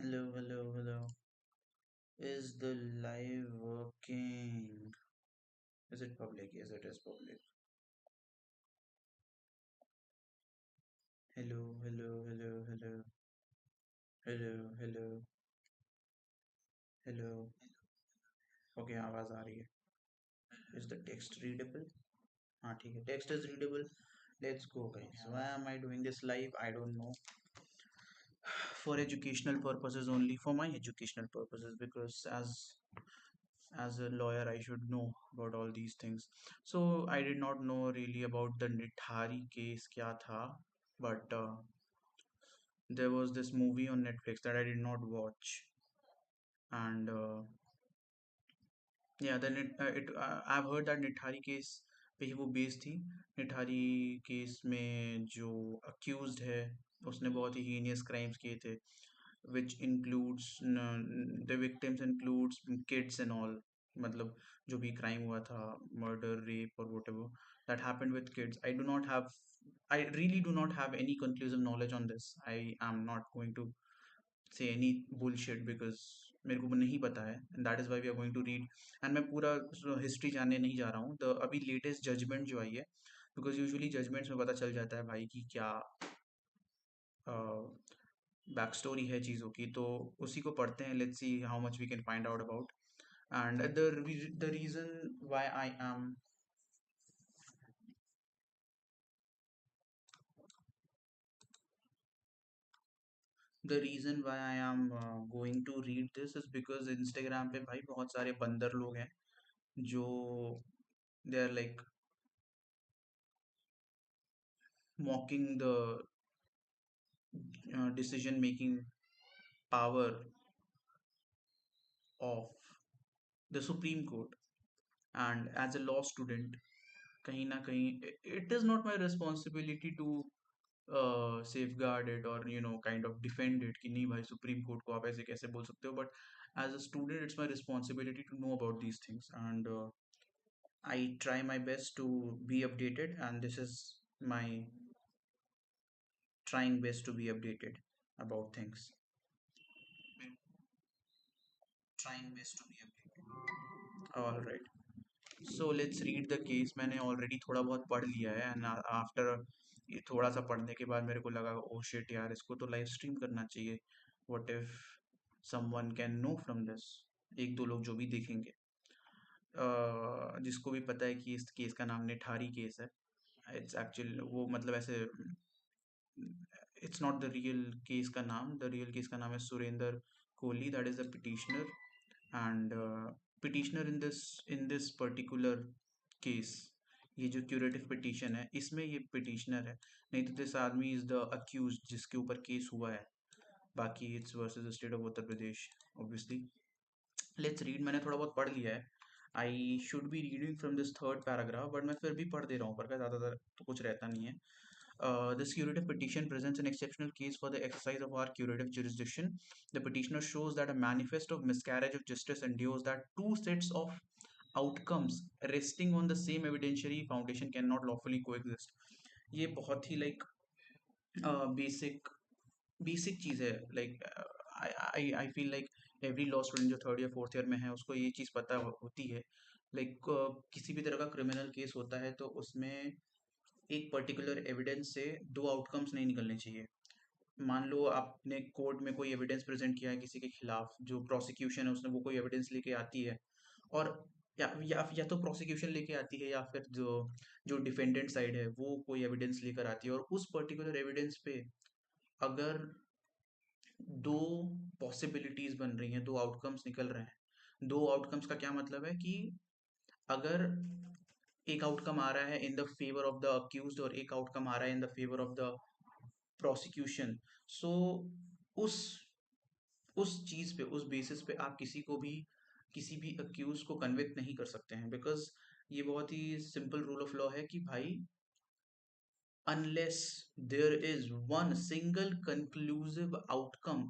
Hello, hello, hello. Is the live working? Is it public? Yes, it is public. Hello, hello, hello, hello, hello, hello, hello. Okay, आवाज आ रही है. Is the text readable? हाँ ठीक है. Text is readable. Let's go, guys. Why am I doing this live? I don't know. For educational purposes only. For my educational purposes, because as a lawyer I should know about all these things. So I did not know really about the Nithari case kya tha, but there was this movie on Netflix that I did not watch, and yeah, then I've heard that Nithari case पे ही वो based थी. Nithari case में जो accused है उसने बहुत ही heinous crimes किए थे, which includes the victims includes kids and all. मतलब जो भी crime हुआ था, murder, rape or whatever that happened with kids. I really do not have any conclusive knowledge on this. I am not going to say any bullshit because मेरे को नहीं पता है, and that is why we are going to read. and मैं पूरा history जानने नहीं जा रहा हूँ. The अभी लेटेस्ट जजमेंट जो आई है, बिकॉज यूजुअली जजमेंट्स में पता चल जाता है भाई कि क्या बैक स्टोरी है चीज़ों की, तो उसी को पढ़ते हैं. Let's see how much we can find out about. And the reason why I am the reason why I am going to read this is because Instagram पे भाई बहुत सारे बंदर लोग हैं जो they are like mocking the decision making power of the Supreme Court. And as a law student, kahin na kahin, it is not my responsibility to safeguard it or kind of defend it कि नहीं भाई supreme court को आप ऐसे कैसे बोल सकते हो. But as a student it's my responsibility to know about these things, and I try my best to be updated, and this is my trying best to be updated about things. Trying best to be updated. All right. So let's read the case. मैंने already थोड़ा बहुत पढ़ लिया है, and after ये थोड़ा सा पढ़ने के बाद मेरे को लगा ओ शिट यार, इसको तो लाइव स्ट्रीम करना चाहिए. What if someone can know from this. एक दो लोग जो भी देखेंगे, जिसको भी पता है कि इस केस का नाम निठारी केस है. इट्स एक्चुअली वो मतलब ऐसे, it's not the real case का नाम. द रियल केस का नाम है Surendra Kohli, that is the petitioner. And petitioner in this particular case, ये जो क्यूरेटिव पिटीशन है इसमें ये पिटिशनर है. नहीं तो दिस आदमी इज द अक्यूज जिसके ऊपर केस हुआ है. बाकी it's versus state of Uttar Pradesh obviously. Let's read. मैंने थोड़ा बहुत पढ़ लिया है. I should be reading from this third paragraph, but मैं फिर भी पढ़ दे रहा हूँ पर ज़्यादातर तो कुछ रहता नहीं है. This curative petition presents an exceptional case for the exercise of our curative jurisdiction. The petitioner shows that a manifest of miscarriage of justice endures that two sets of outcomes resting on the same evidentiary foundation cannot lawfully coexist. ये बहुत ही like basic basic चीज़ है. Like I I feel like every law student जो third या fourth year में है उसको ये चीज़ पता होती है. लाइक किसी भी तरह का क्रिमिनल केस होता है तो उसमें एक पर्टिकुलर एविडेंस से दो आउटकम्स नहीं निकलने चाहिए. मान लो आपने कोर्ट में कोई एविडेंस प्रेजेंट किया है किसी के खिलाफ, जो प्रोसिक्यूशन है उसने वो कोई एविडेंस लेके आती है, और या तो प्रोसिक्यूशन लेके आती है या फिर जो जो डिफेंडेंट साइड है वो कोई एविडेंस लेकर आती है, और उस पर्टिकुलर एविडेंस पे अगर दो पॉसिबिलिटीज बन रही हैं, दो आउटकम्स निकल रहे हैं. दो आउटकम्स का क्या मतलब है कि अगर एक आउटकम आ रहा है in the favour of the accused और एक आउटकम आ रहा है in the favour of the prosecution, so उस उस चीज पे, उस बेसिस पे आप किसी भी अक्यूज को कन्विक्ट नहीं कर सकते हैं. बिकॉज ये बहुत ही सिंपल रूल ऑफ लॉ है कि भाई unless there is one single conclusive outcome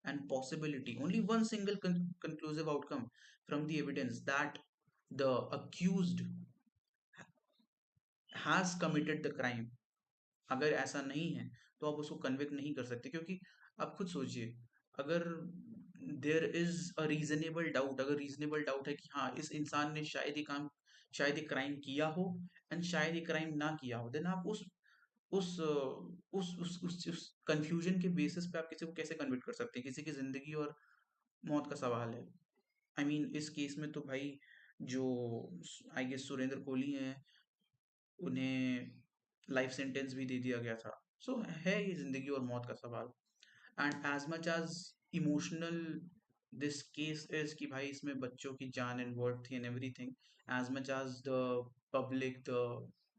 and possibility, only one single conclusive outcome from the evidence that the accused has committed the crime, अगर ऐसा नहीं है तो आप उसको कन्विक्ट नहीं कर सकते. क्योंकि आप खुद सोचिए, अगर there is a reasonable doubt, अगर रीजनेबल डाउट है कि हाँ इस इंसान ने शायद ये काम, शायद ये क्राइम किया हो एंड शायद ये क्राइम ना किया हो, देन आप उस कंफ्यूजन के बेसिस पे आप किसी को कैसे कन्विक्ट कर सकते हैं? किसी की जिंदगी और मौत का सवाल है। आई मीन इस केस में तो भाई जो आई गेस सुरेंद्र कोहली हैं, उन्हें लाइफ सेंटेंस भी दे दिया गया था। सो है ये जिंदगी और मौत का सवाल। And as much as emotional this case is कि भाई इसमें बच्चों की जान इन्वॉल्व थी and everything, as much as the public, the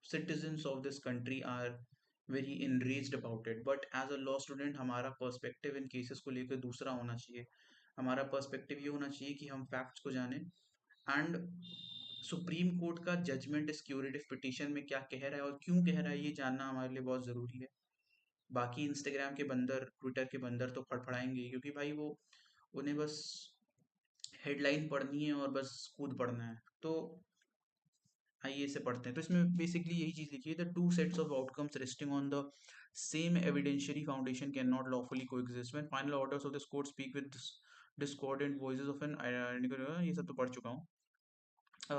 citizens of this country are very enraged about it, but as a law student हमारा perspective in cases को लेकर दूसरा होना चाहिए। हमारा पर्सपेक्टिव ये होना चाहिए कि हम फैक्ट्स को जानें एंड सुप्रीम कोर्ट का जजमेंट इस क्यूरेटिव पिटीशन में क्या कह रहा है और क्यों कह रहा है, ये जानना हमारे लिए बहुत ज़रूरी है। बाकी इंस्टाग्राम के बंदर, ट्विटर के बंदर तो फड़फड़ाएंगे क्योंकि भाई वो, उन्हें बस हेडलाइन पढ़नी है और बस कूद पढ़ना है। तो आइए इसे पढ़ते हैं। तो इसमें बेसिकली यही चीज़ लिखी है, the two sets of outcomes resting on the same evidentiary foundation can not lawfully coexist when final orders of this court speak with discordant voices of an identical, ये सब तो पढ़ चुका हूँ। अ,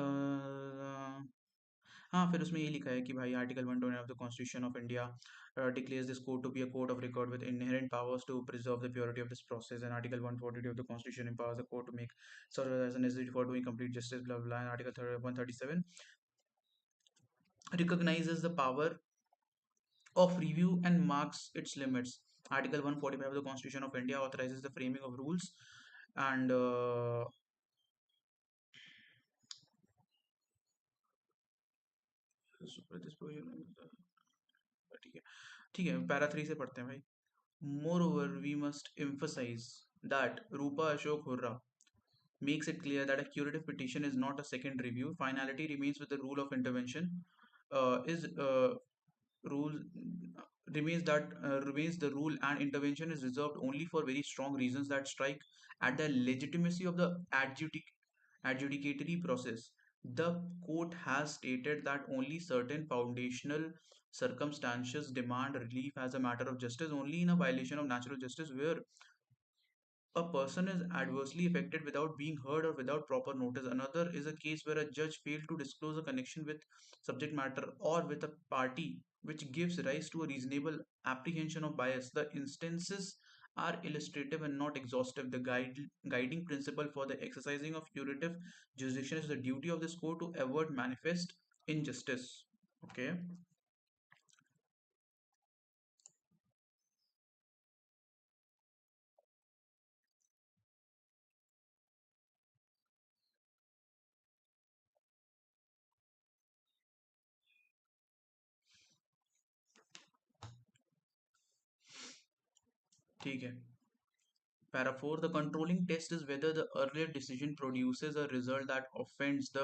अ, हाँ, फिर उसमें ये लिखा है कि भाई article 129 of the constitution of India declares this court to be a court of record with inherent powers to preserve the purity of this process, and article 142 of the constitution empowers the court to make such as necessary for doing complete justice, blah blah, blah. And article 137 recognizes the power of review and marks its limits. Article 145 of the constitution of India authorizes the framing of rules and ठीक है, ठीक है, para 3 से पढ़ते हैं भाई। Moreover, we must emphasize that Rupa Ashok Hurra makes it clear that a curative petition is not a second review. Finality remains with the rule of intervention. Is rule remains the rule, and intervention is reserved only for very strong reasons that strike at the legitimacy of the adjudicatory process. The court has stated that only certain foundational circumstances demand relief as a matter of justice, only in a violation of natural justice where a person is adversely affected without being heard or without proper notice. Another is a case where a judge failed to disclose a connection with subject matter or with a party which gives rise to a reasonable apprehension of bias. The instances are illustrative and not exhaustive. The guiding principle for the exercising of curative jurisdiction is the duty of this court to avert manifest injustice. Okay, ठीक है। Para 4, the controlling test is whether the earlier decision produces a result that offends the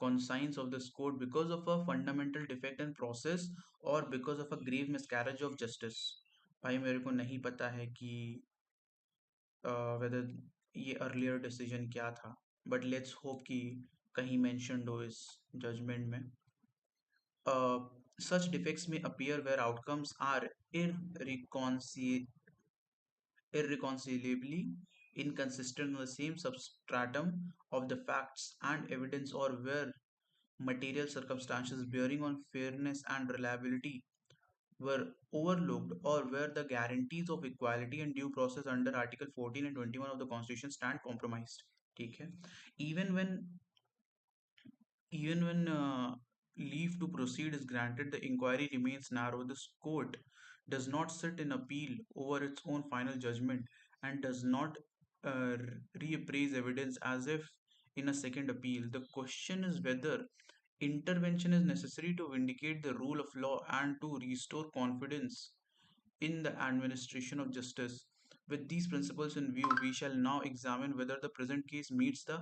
conscience of this court because of a fundamental defect in process or because of a grave miscarriage of justice. भाई मेरे को नहीं पता है कि whether ये earlier decision क्या था, but let's hope कि कहीं mentioned हो इस judgment में. Uh, Such defects may appear where outcomes are irreconcilable irreconcilably inconsistent with the same substratum of the facts and evidence, or where material circumstances bearing on fairness and reliability were overlooked, or where the guarantees of equality and due process under Article 14 and 21 of the Constitution stand compromised. ठीक है, even when even when leave to proceed is granted, the inquiry remains narrow. This court does not sit in appeal over its own final judgment and does not uh, reappraise evidence as if in a second appeal. The question is whether intervention is necessary to vindicate the rule of law and to restore confidence in the administration of justice. With these principles in view, we shall now examine whether the present case meets the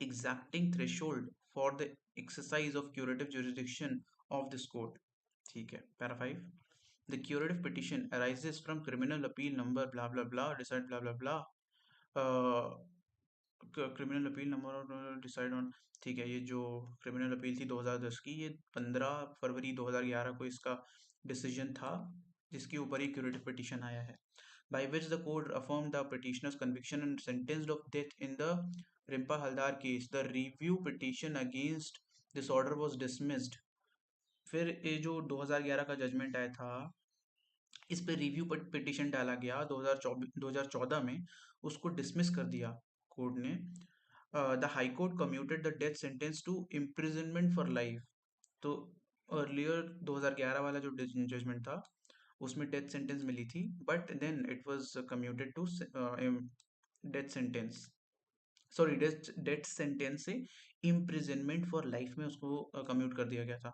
exacting threshold for the exercise of curative jurisdiction of this court. ठीक है, para 5, the curative petition arises from criminal appeal number blah blah blah decide blah blah blah uh, criminal appeal number और decide on, ठीक है, ये जो criminal appeal थी 2010 की, ये 15 फरवरी 2011 को इसका डिसीजन था जिसके ऊपर ये क्यूरेटिव पिटीशन आया है, by which the court affirmed the petitioner's conviction and sentenced of death in the Rimpa Haldar case. The review petition against this order was dismissed. फिर ये जो 2011 का जजमेंट आया था, इस पे रिव्यू पिटिशन डाला गया 2014 में, उसको डिसमिस कर दिया कोर्ट ने. The high court commuted the death sentence to imprisonment for life. तो अर्लियर 2011 वाला जो जजमेंट था उसमें डेथ सेंटेंस मिली थी, but then it was commuted to death sentence, sorry death sentence से इम्प्रिजनमेंट फॉर लाइफ में उसको कम्यूट कर दिया गया था.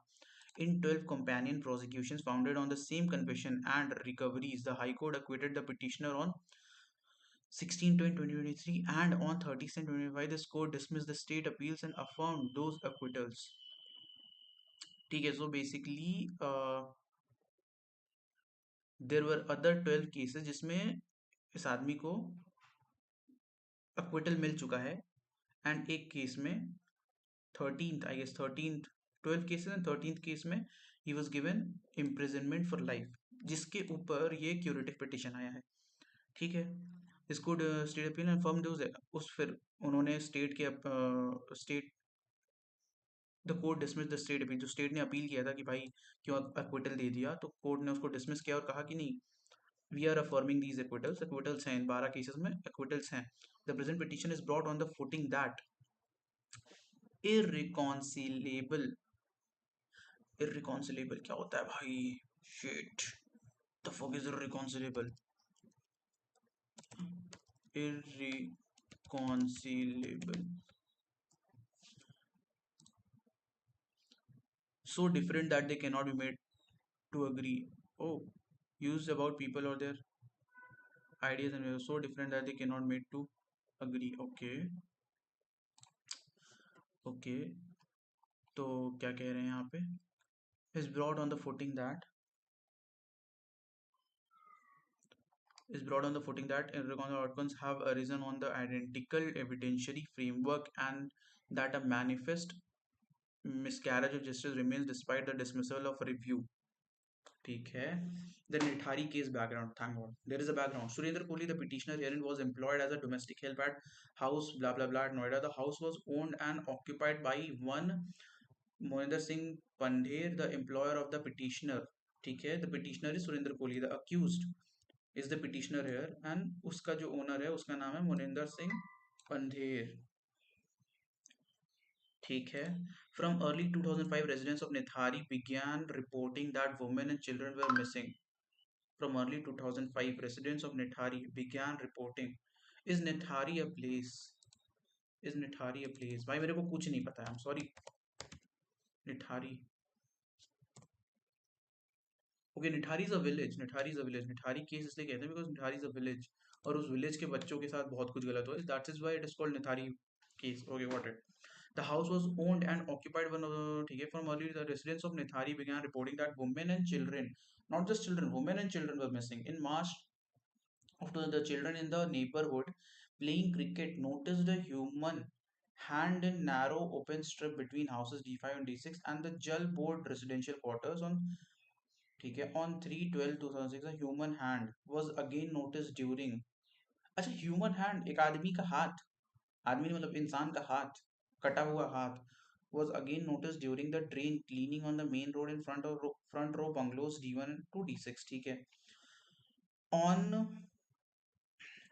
In 12 companion prosecutions founded on the same confession and recoveries, the High Court acquitted the petitioner on 16/10/2023, and on 30/10/2025 this court dismissed the state appeals and affirmed those acquittals. ठीक है, so basically there were other 12 cases जिसमें इस आदमी को acquittal मिल चुका है, and एक case में 13th, I guess 13th, 12 cases and 13th case में he was given imprisonment for life, जिसके ऊपर ये क्यूरेटिव पिटिशन आया है. ठीक है, इसको स्टेट अपील एंड फर्म उस फिर उन्होंने स्टेट के state the court dismiss the state appeal, जो स्टेट ने अपील किया था कि भाई क्यों एक्विटल दे दिया, तो कोर्ट ने उसको डिसमिस किया और कहा कि नहीं, वी आर अफर्मिंग दीज एक्विटल्स, एक्विटल्स हैं, 12 केसेस में एक्विटल्स हैं. The present petition is brought on the footing that irreconcilable, irreconcilable क्या होता है भाई, shit, the fuck is irreconcilable, irreconcilable, so different that they cannot be made to agree. Oh, used about people or their ideas and values, so different that they cannot made to agree. Okay, okay, तो क्या कह रहे हैं यहाँ पे, is brought on the footing that irreconcilable outcomes have arisen on the identical evidentiary framework and that a manifest miscarriage of justice remains despite the dismissal of review. ठीक है. The Nithari case background, thank God. There is a background. Surendra Kohli, the petitioner herein, was employed as a domestic help at house blah blah blah at Noida. The house was owned and occupied by one Mohinder Singh Pandher, the employer of the petitioner. ठीक है, the petitioner is Surendra Kohli. The accused is the petitioner here, and उसका जो owner है उसका नाम है मोनिंदर सिंह पंधेर. ठीक है. From early 2005, residents of Nithari began reporting that women and children were missing. From early 2005, residents of Nithari began reporting. Is Nithari a place? Is Nithari a place? भाई मेरे को कुछ नहीं पता है. I'm sorry. Nithari. Okay, Nithari is a village. Nithari is a village. Nithari case इसलिए कहते हैं because Nithari is a village. और उस village के बच्चों के साथ बहुत कुछ गलत हुआ. That is why it is called Nithari case. Okay, got it. The house was owned and occupied one of the, ठीक है, from early the residents of Nithari began reporting that women and children, not just children, women and children were missing. In March, after the children in the neighborhood playing cricket noticed a human hand in narrow open strip between houses D5 and D6 and the Jal Board residential quarters on, ठीक है, on 3/12/2006 a human hand was again noticed during, अच्छा human hand एक आदमी का हाथ, आदमी मतलब इंसान का हाथ, कटा हुआ हाथ, was again noticed during the drain cleaning on the main road in front row bungalows D1 to D6. ठीक है. On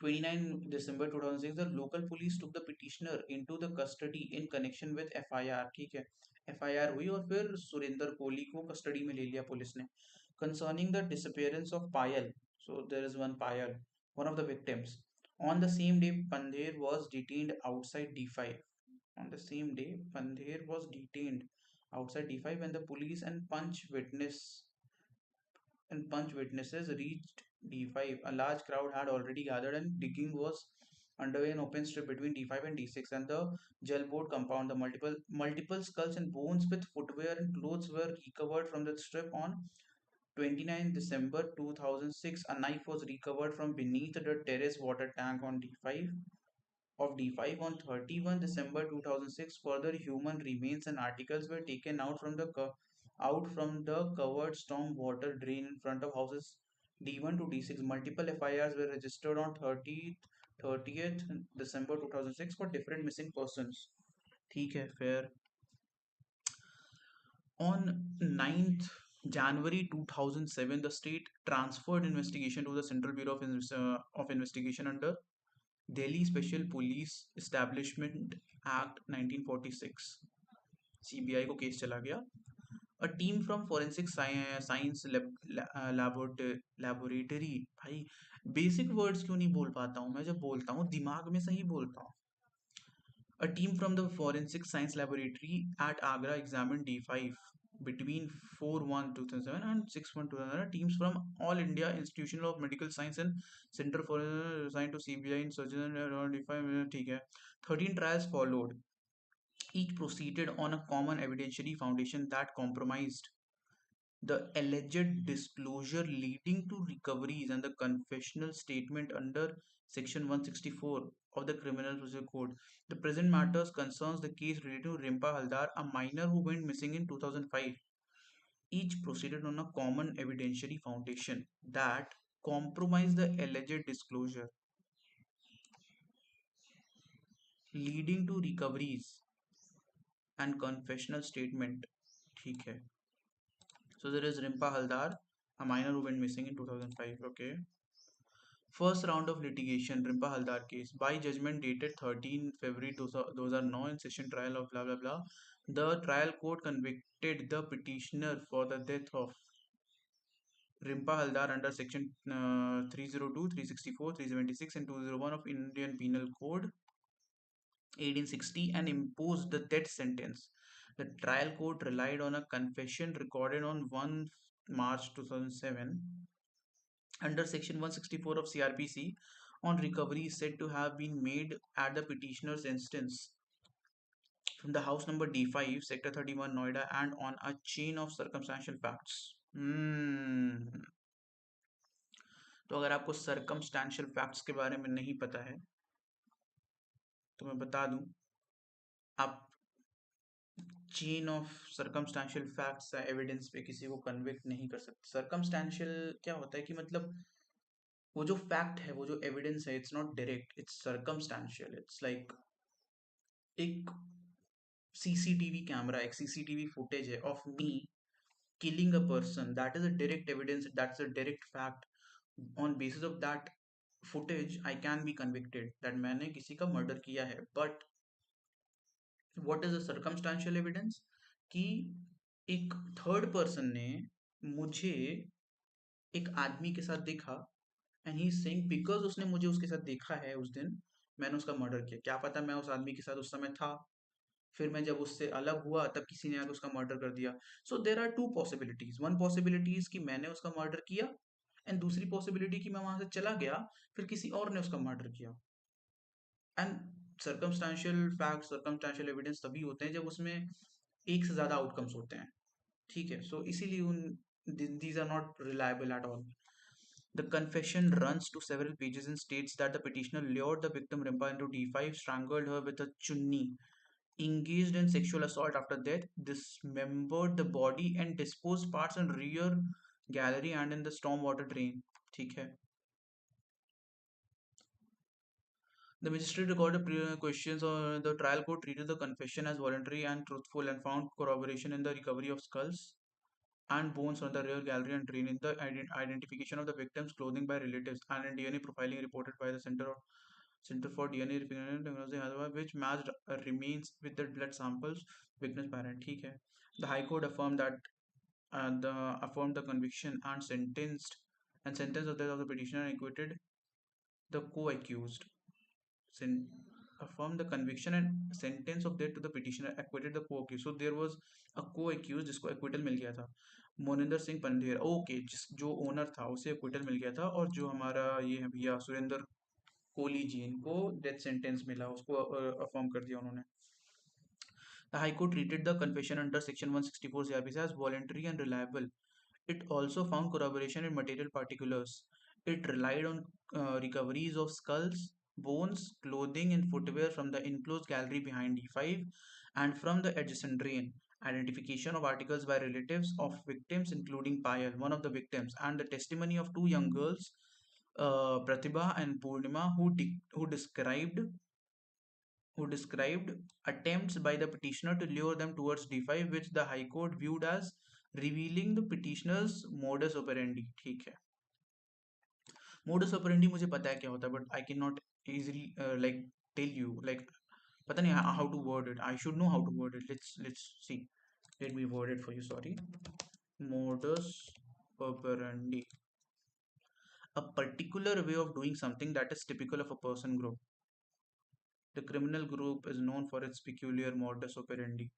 29 December 2006, the local police took the petitioner into the custody in connection with FIR. ठीक है, FIR हुई और फिर सुरेंद्र कोहली को custody में ले लिया पुलिस ने. Concerning the disappearance of Payal, so there is one Payal, one of the victims. On the same day, Pandher was detained outside D5. On the same day, Pandher was detained outside D5 when the police and punch witnesses reached D5. A large crowd had already gathered and digging was underway in open strip between D5 and D6 and the jail board compound. The multiple skulls and bones with footwear and clothes were recovered from the strip. On 29 December 2006, a knife was recovered from beneath the terrace water tank on D5. On 31 December 2006, further human remains and articles were taken out from the covered storm water drain in front of houses D1 to D6, multiple FIRs were registered on 30th December 2006 for different missing persons. ठीक है, fair. On 9th January 2007, the state transferred investigation to the Central Bureau of Investigation under Delhi Special Police Establishment Act 1946. CBI को case चला गया. A team from forensic science laboratory. भाई basic words क्यों नहीं बोल पाता हूँ मैं? जब बोलता हूँ दिमाग में सही बोलता हूँ. A team from the Forensic Science Laboratory at Agra examined D5 between 4/1/2007 and 6/1/2007. Teams from All India Institution of Medical Science and Center for assigned to CBI in surgeon around D5. ठीक है. 13 trials followed. Each proceeded on a common evidentiary foundation that compromised the alleged disclosure leading to recoveries and the confessional statement under Section 164 of the Criminal Procedure Code. The present matters concerns the case related to Rimpa Haldar, a minor who went missing in 2005. Each proceeded on a common evidentiary foundation that compromised the alleged disclosure leading to recoveries and confessional statement. ठीक है. So there is Rimpa Haldar, a minor who went missing in 2005. Okay. First round of litigation, Rimpa Haldar case. By judgment dated 13 February 2009, session trial of blah blah blah. The trial court convicted the petitioner for the death of Rimpa Haldar under section 302, 364, 376 and 201 of Indian Penal Code 1860 and imposed the death sentence. The trial court relied on a confession recorded on 1 March 2007 under section 164 of CRPC on recovery said to have been made at the petitioner's instance from the house number D5, sector 31, Noida, and on a chain of circumstantial facts. तो अगर आपको circumstantial facts के बारे में नहीं पता है तो मैं बता दूं, आप चेन ऑफ सर्कमस्टेंशियल फैक्ट्स या एविडेंस पे किसी को कन्विक्ट नहीं कर सकते. सर्कमस्टेंशियल क्या होता है कि मतलब वो जो फैक्ट है, वो जो एविडेंस है, it's not direct, it's circumstantial. It's like एक सीसीटीवी कैमरा, एक सीसीटीवी फुटेज है of me killing a person. That is a direct evidence, that's a direct fact. On basis of that footage I can be convicted that मैंने किसी का murder किया है. But what is a circumstantial evidence? कि एक third person ने मुझे एक आदमी के साथ देखा एंड ही सेइंग बिकॉज उसने मुझे उसके साथ देखा है उस दिन, मैंने उसका मर्डर किया. क्या पता मैं उस आदमी के साथ उस समय था, फिर मैं जब उससे अलग हुआ तब किसी ने आके उसका मर्डर कर दिया. So there are two possibilities. One possibility is कि मैंने उसका मर्डर किया एंड दूसरी पॉसिबिलिटी कि मैं वहां से चला गया फिर किसी और ने उसका मर्डर किया. And circumstantial fact, circumstantial evidence तभी होते हैं जब उसमें एक से ज्यादा आउटकम्स होते हैं. ठीक है. सो इसीलिए उन these are not reliable at all. The confession runs to several pages and states that the petitioner lured the victim Rimpa into D5, strangled her with a chunni, engaged in sexual assault after death, dismembered the body and disposed parts in rear gallery and in the stormwater drain. ठीक है. The magistrate recorded questions on the trial court treated the confession as voluntary and truthful and found corroboration in the recovery of skulls and bones from the rear gallery and drain, in the identification of the victim's clothing by relatives, and in DNA profiling reported by the Center for DNA Technology Hyderabad, which matched remains with the blood samples victim's parent. ठीक है. The High Court affirmed that affirmed the conviction and sentence of death of the petitioner and acquitted the co-accused. Affirmed the conviction and sentence of death to the petitioner, acquitted the co-accused. So there was a co-accused जिसको acquittal मिल गया था, Moninder Singh Pandher. Okay, जो owner था उसे acquittal मिल गया था, और जो हमारा ये है भैया सुरेंद्र कोहली जी, इनको डेथ सेंटेंस मिला, उसको अफर्म कर दिया उन्होंने. The High Court treated the confession under Section 164 CRPC as voluntary and reliable. It also found corroboration in material particulars. It relied on recoveries of skulls, bones, clothing, and footwear from the enclosed gallery behind D5 and from the adjacent drain, Identification of articles by relatives of victims, including Payal, one of the victims, and the testimony of two young girls, Pratibha and Purnima, who described attempts by the petitioner to lure them towards D5, which the High Court viewed as revealing the petitioner's modus operandi. ठीक है. Modus operandi मुझे पता है क्या होता है, but I cannot easily like tell you, like पता नहीं how to word it. I should know how to word it. Let's see. Let me word it for you. Sorry. Modus operandi, a particular way of doing something that is typical of a person group. The criminal group is known for its peculiar modus operandi.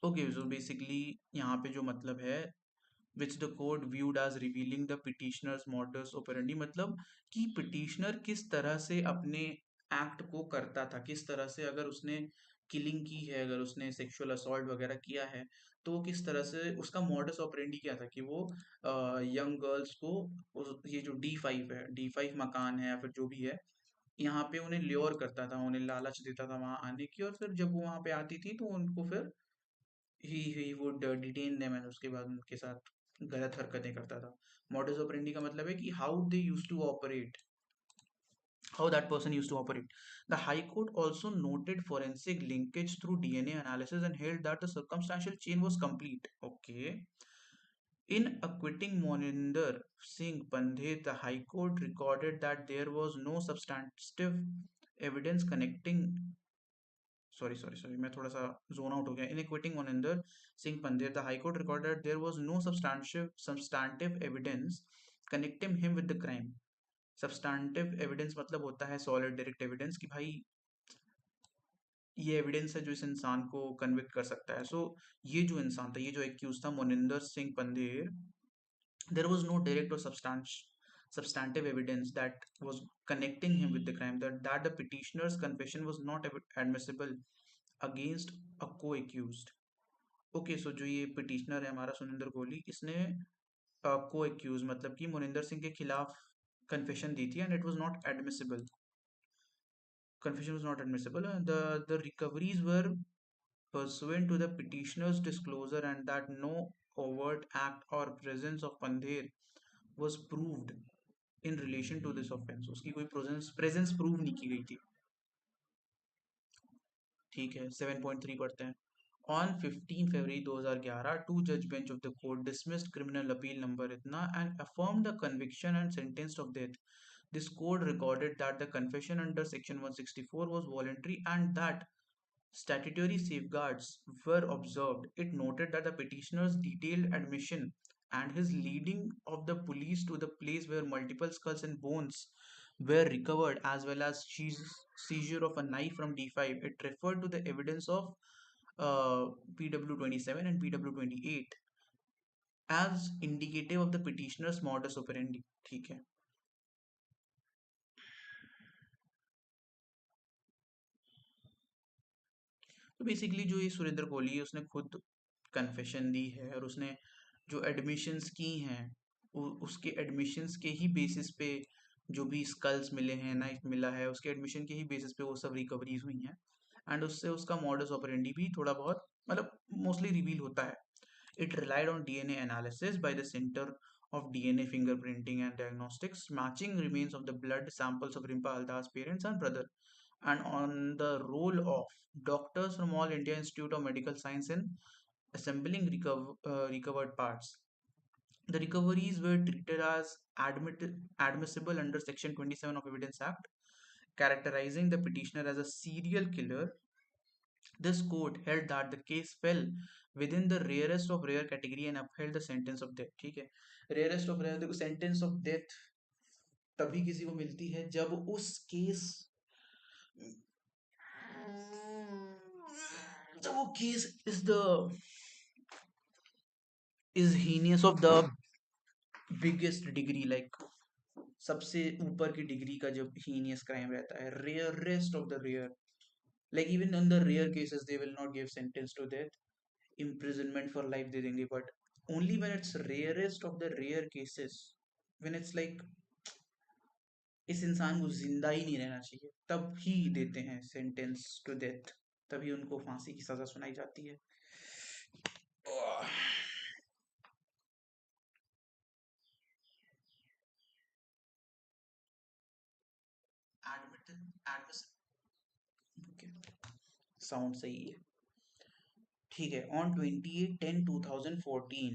Okay, so basically यहाँ पे जो मतलब है, which the court viewed as revealing the petitioner's modus operandi, मतलब कि petitioner किस तरह से अपने एक्ट को करता था, किस तरह से अगर उसने किलिंग की है, अगर उसने सेक्सुअल असॉल्ट वगैरह किया है, तो वो किस तरह से उसका मॉडस ऑपरेंडी क्या था कि वो यंग गर्ल्स को ये जो D5 है, D5 मकान है या फिर जो भी है, यहाँ पे उन्हें ल्योर करता था, उन्हें लालच देता था वहां आने की, और फिर जब वो वहां पे आती थी तो उनको फिर he would detain them, and उसके बाद उनके साथ गलत हरकतें करता था. मॉडस ऑपरेंडी का मतलब है कि how they use to operate, how that person used to operate. The High Court also noted forensic linkage through DNA analysis and held that the circumstantial chain was complete. Okay. In acquitting Moninder Singh Pandey, the High Court recorded that there was no substantive evidence connecting. Sorry, मैं थोड़ा सा zone out हो गया. In acquitting Moninder Singh Pandey, the High Court recorded that there was no substantive evidence connecting him with the crime. Substantive evidence मतलब होता है solid direct evidence कि भाई ये एविडेंस है जो इस इंसान को कन्विक्ट कर सकता है. सो ये जो इंसान था, ये जो एक्यूज था Moninder Singh Pandher, there was no direct और substantive evidence that was connecting him with the crime, that the petitioner's confession was not admissible against a co-accused. Okay, so जो ये पिटिशनर है हमारा सुनिंदर कोहली, इसने को एक्यूज मतलब कि मोनिंदर सिंह के खिलाफ कन्फेशन दी थी, and it was not admissible. Confession was not admissible, and the recoveries were pursuant to the petitioner's disclosure, and that no overt act or presence of Pandher was proved in relation to this offense. उसकी कोई presence prove नहीं की गई थी. ठीक है, 7.3 पढ़ते हैं. On 15 February 2011, two judge bench of the court dismissed criminal appeal number itna and affirmed the conviction and sentence of death. This court recorded that the confession under section 164 was voluntary and that statutory safeguards were observed. It noted that the petitioner's detailed admission and his leading of the police to the place where multiple skulls and bones were recovered, as well as seizure of a knife from D5. It referred to the evidence of PW27 and PW28 as indicative of the petitioner's modus operandi. ठीक है. तो basically जो ये सुरेंद्र कोहली है, उसने खुद confession दी है, और उसने जो एडमिशन्स की हैं उसके एडमिशन्स के ही बेसिस पे जो भी स्कल्स मिले हैं, नाइफ मिला है, उसके एडमिशन के ही बेसिस पे वो सब रिकवरीज हुई हैं, एंड उससे उसका मॉडस ऑपरेंडी भी थोड़ा बहुत मतलब मोस्टली रिवील होता है. It relied on DNA analysis by the Center of DNA Fingerprinting and Diagnostics, matching remains of the blood samples of Rimpa Haldar's parents and brother, and on the role of doctors from All India Institute of Medical Science in assembling recovered parts. The recoveries were treated as admissible under Section 27 of Evidence Act, characterizing the petitioner as a serial killer. This court held that the case fell within the rarest of rare category and upheld the sentence of death. ठीक है, rarest of rare, देखो sentence of death तभी किसी को मिलती है जब उस केस, जब वो case is heinous of the biggest degree, like सबसे ऊपर की डिग्री का जब heinous crime रहता है, rarest of the rare, like even in the rare cases they will not give sentence to death, imprisonment for life दे देंगे, but only when it's rarest of the rare cases, when it's like इस इंसान को जिंदा ही नहीं रहना चाहिए, तब ही देते हैं सेंटेंस टू डेथ, तभी उनको फांसी की सजा सुनाई जाती है। साउंड सही है। ठीक है। On 28/10/2014,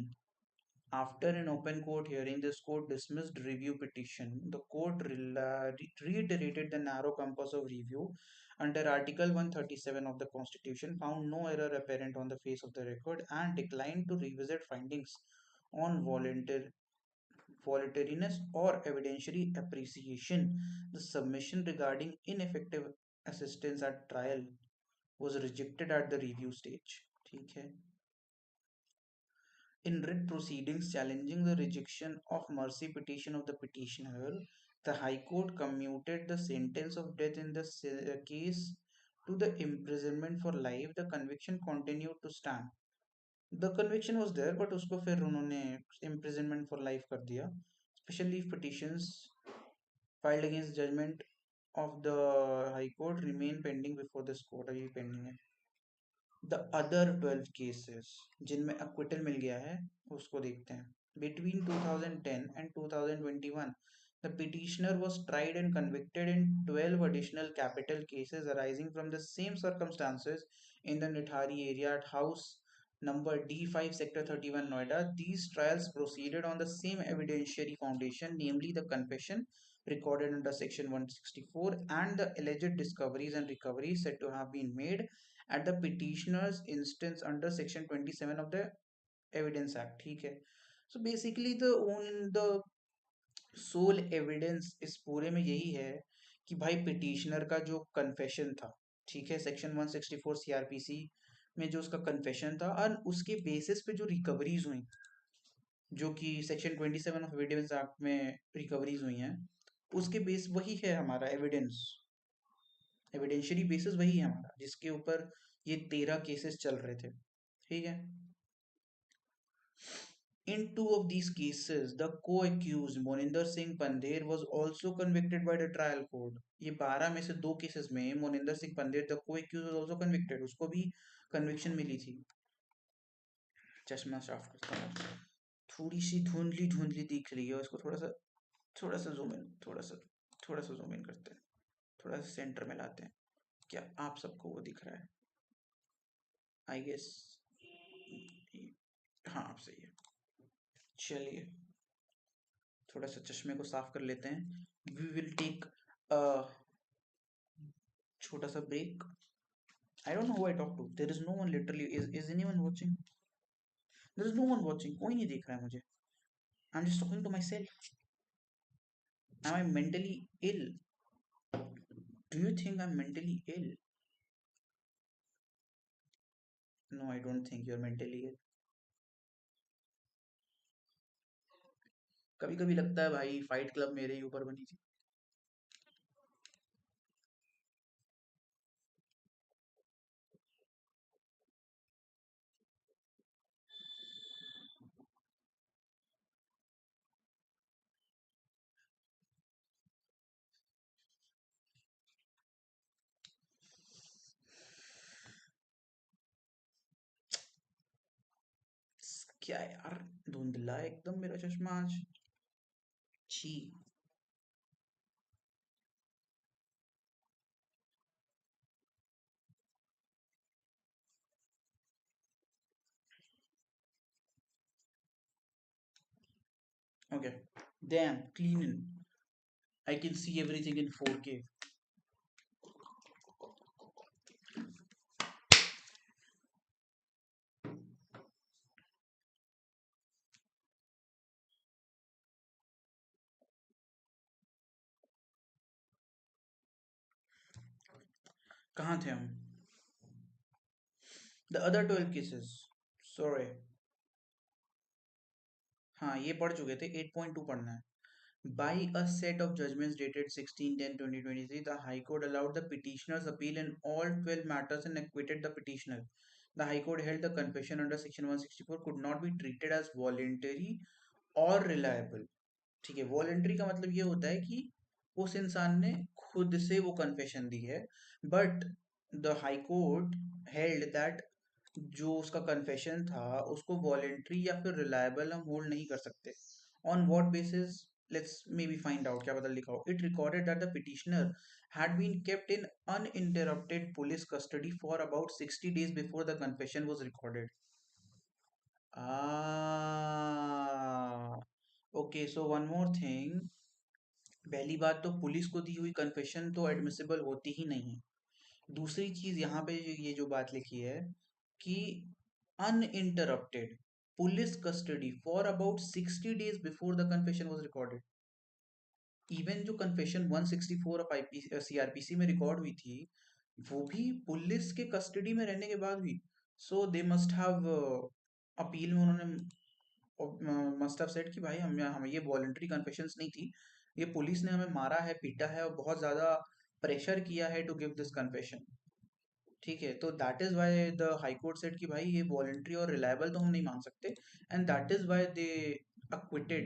after an open court hearing, this court dismissed review petition. The court reiterated the narrow compass of review under Article 137 of the Constitution, found no error apparent on the face of the record, and declined to revisit findings on voluntariness or evidentiary appreciation. The submission regarding ineffective assistance at trial was rejected at the review stage. ठीक है। In writ proceedings challenging the rejection of mercy petition of the petitioner, the High Court commuted the sentence of death in the case to the imprisonment for life. The conviction continued to stand. The conviction was there, but उसको फिर उन्होंने imprisonment for life कर दिया. Special leave petitions filed against judgment of the High Court remain pending before this court. अभी pending है। The other 12 cases जिनमें acquittal मिल गया है उसको देखते हैं। Between 2010 and 2021, the petitioner was tried and convicted in 12 additional capital cases arising from the same circumstances in the Nithari area at house number D5 sector 31 Noida. These trials proceeded on the same evidentiary foundation, namely the confession recorded under section 164 and the alleged discoveries and recoveries said to have been made at the petitioner's instance under section 27 of the evidence act। ठीक है। so basically the sole evidence इस पूरे में यही है कि भाई petitioner का जो कन्फेशन था, ठीक है, सेक्शन 164 सीआरपीसी में जो उसका कन्फेशन था और उसके बेसिस पे जो रिकवरीज हुई, जो कि सेक्शन 27 ऑफ एविडेंस एक्ट में रिकवरीज हुई हैं, उसके बेस वही है हमारा एविडेंस, एविडेंशियरी बेसिस वही है हमारा, जिसके ऊपर ये 13 केसेस चल रहे थे। ठीक है। In two of these cases, the co-accused Moninder Singh Pandher was also convicted by the trial court। ये 12 में से दो केसेस में Moninder Singh Pandher the co-accused was also convicted, उसको भी कन्विक्शन मिली थी। चश्मा साफ करता हूँ, थोड़ी सी धुंधली धुंधली दिख रही है, उसको थोड़ा सा जूम इन, थोड़ा सा जूम इन करते हैं, थोड़ा सा सेंटर में लाते हैं। क्या आप सबको वो दिख रहा है? आई गेस हाँ, आप सही है। चलिए थोड़ा सा चश्मे को साफ कर लेते हैं। वी विल टेक अ छोटा सा break. I don't know who I talk to, there is no one literally, is anyone watching? There is no one watching, कोई नहीं देख रहा है मुझे। I am just talking to myself. Am I mentally ill? Do you think I am mentally ill? No, I don't think you are mentally ill. कभी कभी लगता है भाई फाइट क्लब मेरे ही ऊपर बनी थी। क्या यार, धुंधला है एकदम मेरा चश्मा आज। छी। Okay, dam clean in, I can see everything in 4K। कहाँ थे हम? The other 12 cases, sorry. हाँ, ये पढ़ चुके थे, 8.2 पढ़ना है। By a set of judgments dated 16/10/2023, the High Court allowed the petitioner's appeal in all 12 matters and acquitted the petitioner. The High Court held the confession under Section 164 could not be treated as voluntary or reliable। ठीक है, voluntary का मतलब ये होता है कि उस इंसान ने खुद से वो कन्फेशन दी है, but the high court held that जो उसका कन्फेशन था उसको वॉलेंट्री या फिर रिलायबल हम होल्ड नहीं कर सकते। On what basis? Let's may be find out, क्या पता लिखा हो। It recorded that the petitioner had been kept in uninterrupted police custody for about 60 days before the confession was recorded. Ah, okay, so one more thing. पहली बात तो police को दी हुई confession तो एडमिसिबल होती ही नहीं है। दूसरी चीज यहाँ पे ये जो बात लिखी है कि uninterrupted police custody for about 60 days before the confession was recorded. Even जो कन्फेशन 164 ऑफ आईपी सीआरपीसी में रिकॉर्ड हुई थी, वो भी पुलिस के कस्टडी में रहने के बाद हुई। सो दे मस्ट हैव अपील में उन्होंने मस्ट हैव सेड कि भाई हम ये वॉलंटरी कन्फेशंस नहीं थी, ये पुलिस ने हमें मारा है, पीटा है और बहुत ज्यादा प्रेशर किया है टू गिव दिस कन्फेशन। ठीक है, तो that is why the high court said कि भाई ये वॉलंटरी और रिलायबल तो हम नहीं मान सकते, and that is why they acquitted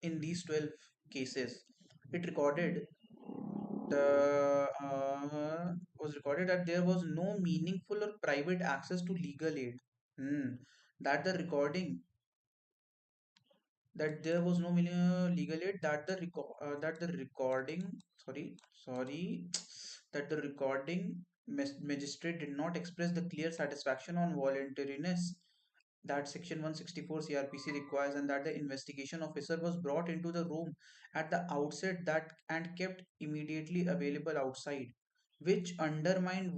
in these 12 cases. It recorded the was recorded that there was no meaningful or private access to legal aid. Hmm. That the recording that there was no legal aid, that that the recording sorry that the recording magistrate did not express the clear satisfaction on voluntariness that section 164 CRPC requires, and that the investigation officer was brought into the room at the outset that and kept immediately available outside, which undermined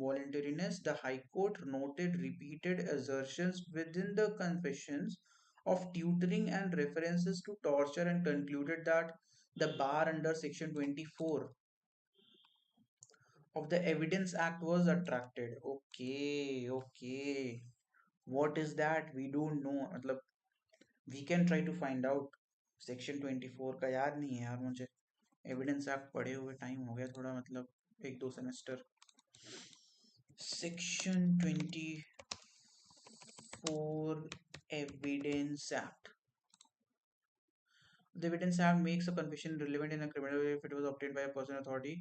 voluntariness. The High Court noted repeated assertions within the confessions of tutoring and references to torture, and concluded that the bar under section 24 of the Evidence Act was attracted. Okay, okay. What is that? We don't know. मतलब we can try to find out. Section 24 का याद नहीं है यार मुझे। Evidence act पढ़े हुए time हो गया थोड़ा, मतलब एक दो semester. Section 24 evidence act. The Evidence Act makes a confession relevant in a criminal if it was obtained by a person authority.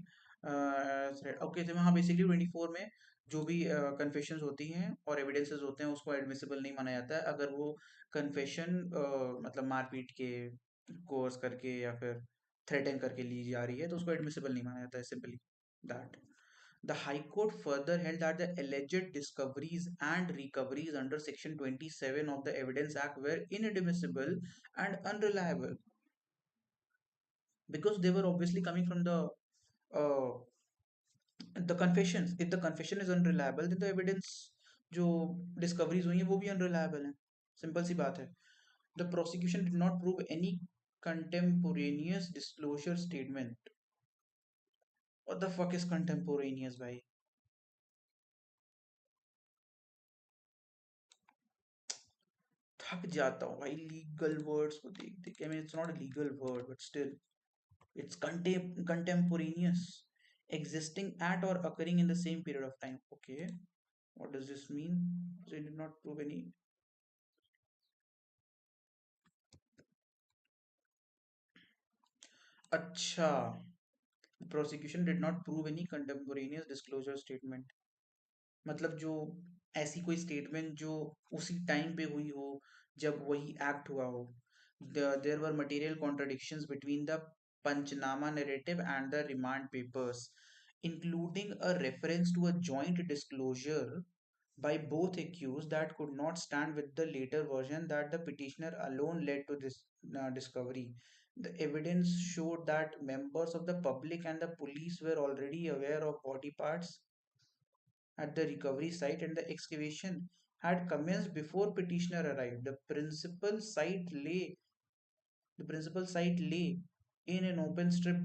Okay, तो हाँ बेसिकली 24 में जो भी कन्फेशंस होती हैं और एविडेंसेस होते हैं उसको एडमिसिबल नहीं माना जाता है अगर वो कन्फेशन मतलब मारपीट के कोर्स करके या फिर थ्रेटन करके ली जा रही है तो उसको एडमिसिबल नहीं माना जाता है, simply that. The High Court further held that the alleged discoveries and recoveries under Section 27 of the Evidence Act were inadmissible and unreliable because they were obviously coming from uh, the confessions. If the confession is unreliable, then the evidence जो discoveries हुई हैं वो भी unreliable हैं, simple सी बात है। The prosecution did not prove any contemporaneous disclosure statement. What the fuck is contemporaneous भाई? थक जाता हूँ भाई लीगल वर्ड्स को देख देख के। I mean, it's not a legal word, but still, it's contemporaneous, existing at or occurring in the same period of time. Okay, what does this mean? So it did not prove any. अच्छा, prosecution did not prove any contemporaneous disclosure statement, मतलब जो ऐसी कोई statement जो उसी time पे हुई हो जब वही एक्ट हुआ हो। There were material contradictions between the panchnama narrative and the remand papers, including a reference to a joint disclosure by both accused that could not stand with the later version that the petitioner alone led to this discovery. The evidence showed that members of the public and the police were already aware of body parts at the recovery site, and the excavation had commenced before petitioner arrived. The principal site lay in an open strip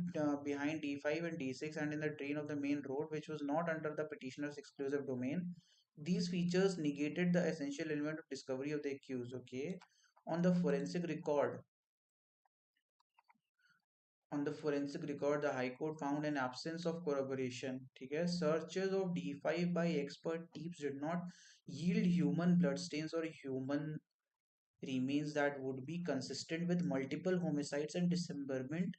behind D5 and D6 and in the drain of the main road, which was not under the petitioner's exclusive domain. These features negated the essential element of discovery of the accused. Okay, on the forensic record, on the forensic record, the High Court found an absence of corroboration. ठीक है, searches of D5 by expert teams did not yield human bloodstains or human remains that would be consistent with multiple homicides and dismemberment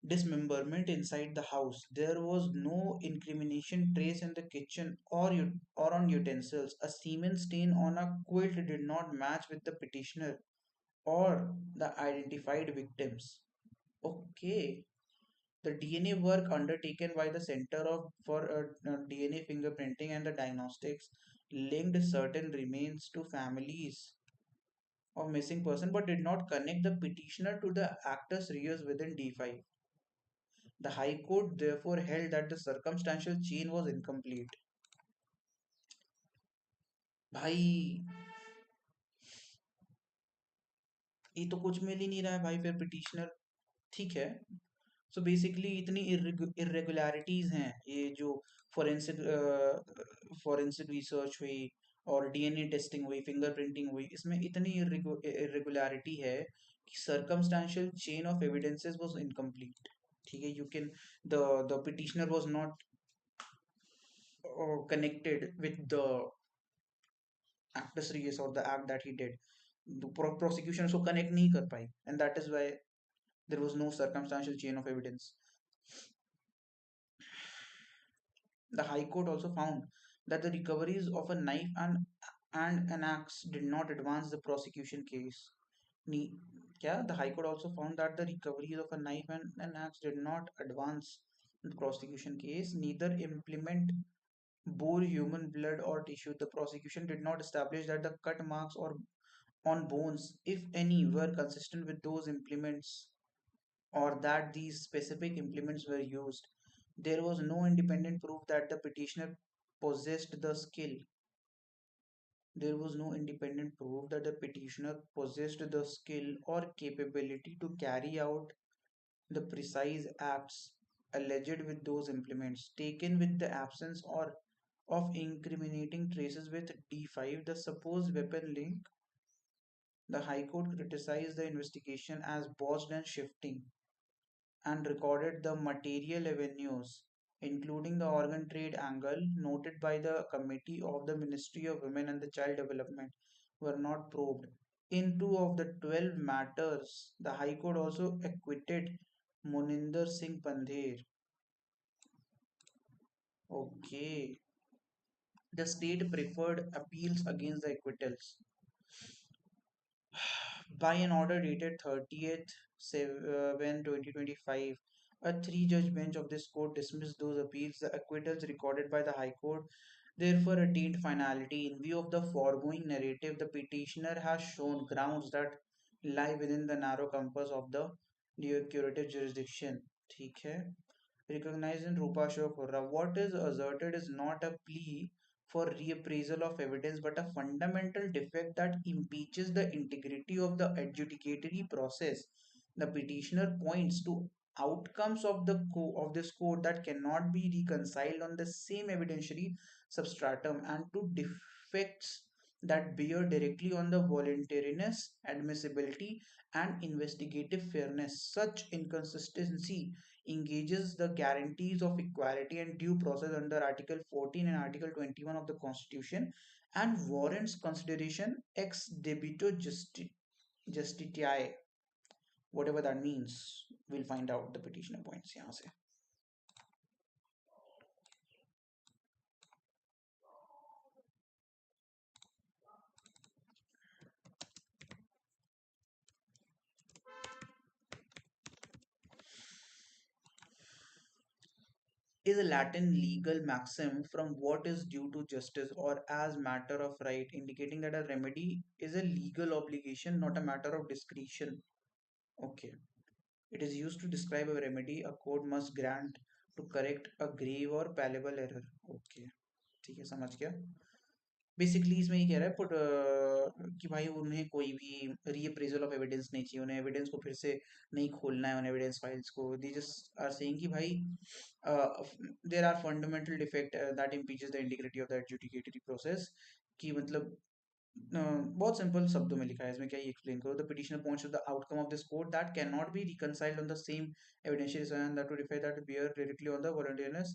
dismemberment inside the house. There was no incrimination trace in the kitchen or on utensils. A semen stain on a quilt did not match with the petitioner or the identified victims. Okay. The DNA work undertaken by the Center for DNA Fingerprinting and the Diagnostics linked certain remains to families of missing person but did not connect the petitioner to the actus reus within D5. The High Court therefore held that the circumstantial chain was incomplete. भाई ये तो कुछ मिल ही नहीं रहा है भाई फिर petitioner ठीक है सो बेसिकली इतनी इरेगुलरिटीज हैं ये जो फोरेंसिक फोरेंसिक रिसर्च हुई और डीएनए टेस्टिंग हुई फिंगरप्रिंटिंग हुई इसमें इतनी इरेगुलरिटी है कि circumstantial chain of evidences was incomplete ठीक है you can the petitioner was not connected with the actus reus or the act that he did the prosecution so connect nahi kar pai and that is why there was no circumstantial chain of evidence. The High Court also found that the recoveries of a knife and an axe did not advance the prosecution case. Ne- yeah, the High Court also found that the recoveries of a knife and an axe did not advance the prosecution case. Neither implement bore human blood or tissue. The prosecution did not establish that the cut marks or on bones, if any, were consistent with those implements or that these specific implements were used. There was no independent proof that the petitioner possessed the skill. There was no independent proof that the petitioner possessed the skill or capability to carry out the precise acts alleged with those implements, taken with the absence or of incriminating traces with D5, the supposed weapon link. The High Court criticized the investigation as botched and shifting and recorded the material avenues, including the organ trade angle noted by the Committee of the Ministry of Women and the Child Development, were not probed. In two of the 12 matters, the High Court also acquitted Moninder Singh Pandher. Okay. The state preferred appeals against the acquittals. By an order dated 30th 7 2025, a three-judge bench of this court dismissed those appeals. The acquittals recorded by the High Court therefore attained finality. In view of the foregoing narrative, the petitioner has shown grounds that lie within the narrow compass of the curative jurisdiction. ठीक है recognized in Rupa Ashok Hurra. What is asserted is not a plea for reappraisal of evidence but a fundamental defect that impeaches the integrity of the adjudicatory process. The petitioner points to outcomes of of this court that cannot be reconciled on the same evidentiary substratum and to defects that bear directly on the voluntariness, admissibility, and investigative fairness. Such inconsistency engages the guarantees of equality and due process under Article 14 and Article 21 of the Constitution and warrants consideration ex debito justitiae, whatever that means. We'll find out the petitioner points यहाँ से. Is a Latin legal maxim from what is due to justice or as matter of right, indicating that a remedy is a legal obligation, not a matter of discretion. Okay. It is used to describe a remedy a court must grant to correct a grave or palpable error. Okay, ठीक है समझ गया. Basically इसमें ये कह रहा है कि भाई उन्हें कोई भी रीअप्रेजल ऑफ एविडेंस नहीं चाहिए उन्हें एविडेंस को फिर से नहीं खोलना है उन एविडेंस फाइल्स को दे जस्ट आर सेइंग कि भाई there are fundamental defect that impeaches the integrity of the adjudicatory process कि मतलब बहुत सिंपल शब्दों में लिखा है इसमें क्या ही एक्सप्लेन करो the petitioner points to the outcome of this court that can not be reconciled on the same evidentiary and that to defy that bear directly on the voluntariness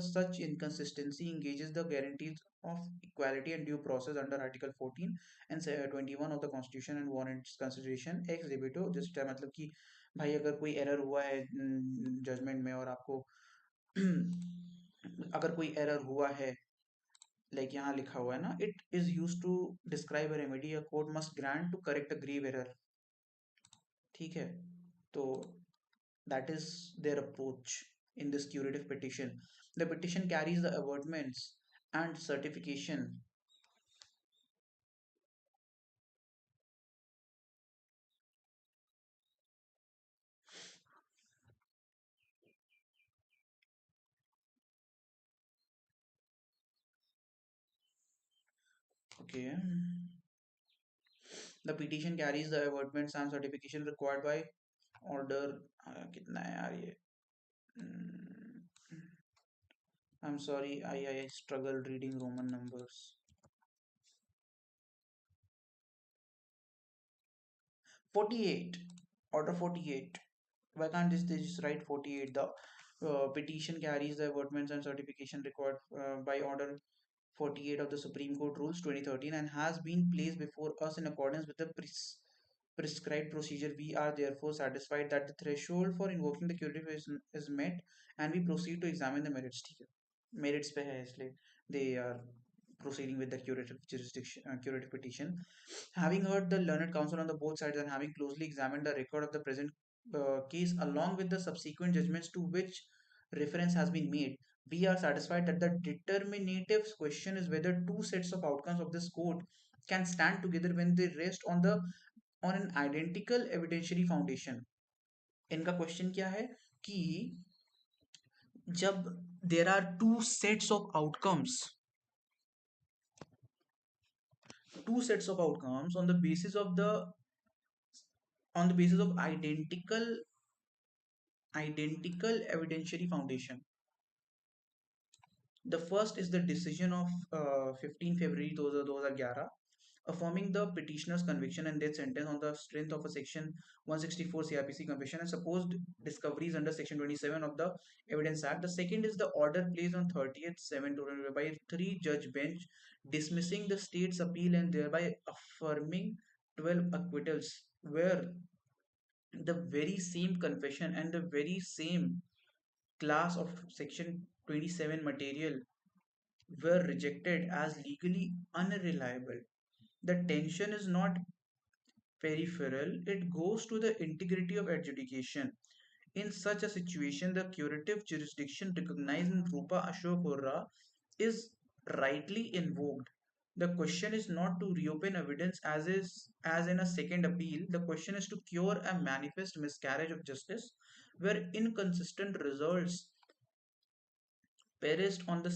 such inconsistency engages the guarantees of equality and due process under article 14 and 21 of the constitution and warrants consideration ex debito just मतलब कि भाई अगर कोई error हुआ है judgement में और आपको अगर कोई एरर हुआ है, लाइक यहाँ लिखा हुआ है ना, it is use to describe a remedy a court must grant to correct a grave error. ठीक है, तो that is their approach in this curative petition. The petition carries the avertments and certification. Okay, the petition carries the avertments and certification required by order. कितना है यार ये? I'm sorry, I struggle reading Roman numbers. 48. Order 48. Why can't this they just write 48? The petition carries the advertisements and certification required by order 48 of the Supreme Court Rules 2013 and has been placed before us in accordance with the prescribed procedure. We are therefore satisfied that the threshold for invoking the curative is met and we proceed to examine the merits. ठीक है, merits पे है इसलिए they are proceeding with the curative jurisdiction curative petition. Having heard the learned counsel on the both sides and having closely examined the record of the present case along with the subsequent judgments to which reference has been made, we are satisfied that the determinative question is whether two sets of outcomes of this court can stand together when they rest on an identical evidentiary foundation. इनका question क्या है कि जब there are two sets of outcomes on the basis of identical evidentiary foundation. The first is the decision of 15 February 2011 affirming the petitioner's conviction and death sentence on the strength of a section 164 CRPC conviction and supposed discoveries under section 27 of the Evidence Act. The second is the order placed on 30th 7 by a three-judge bench dismissing the state's appeal and thereby affirming 12 acquittals, where the very same confession and the very same class of section 27 material were rejected as legally unreliable. The tension is not peripheral, it goes to the integrity of adjudication. In such a situation, the curative jurisdiction recognized in Rupa Ashok Hurra is rightly invoked. The question is not to reopen evidence as in a second appeal. The question is to cure a manifest miscarriage of justice where inconsistent results persist on the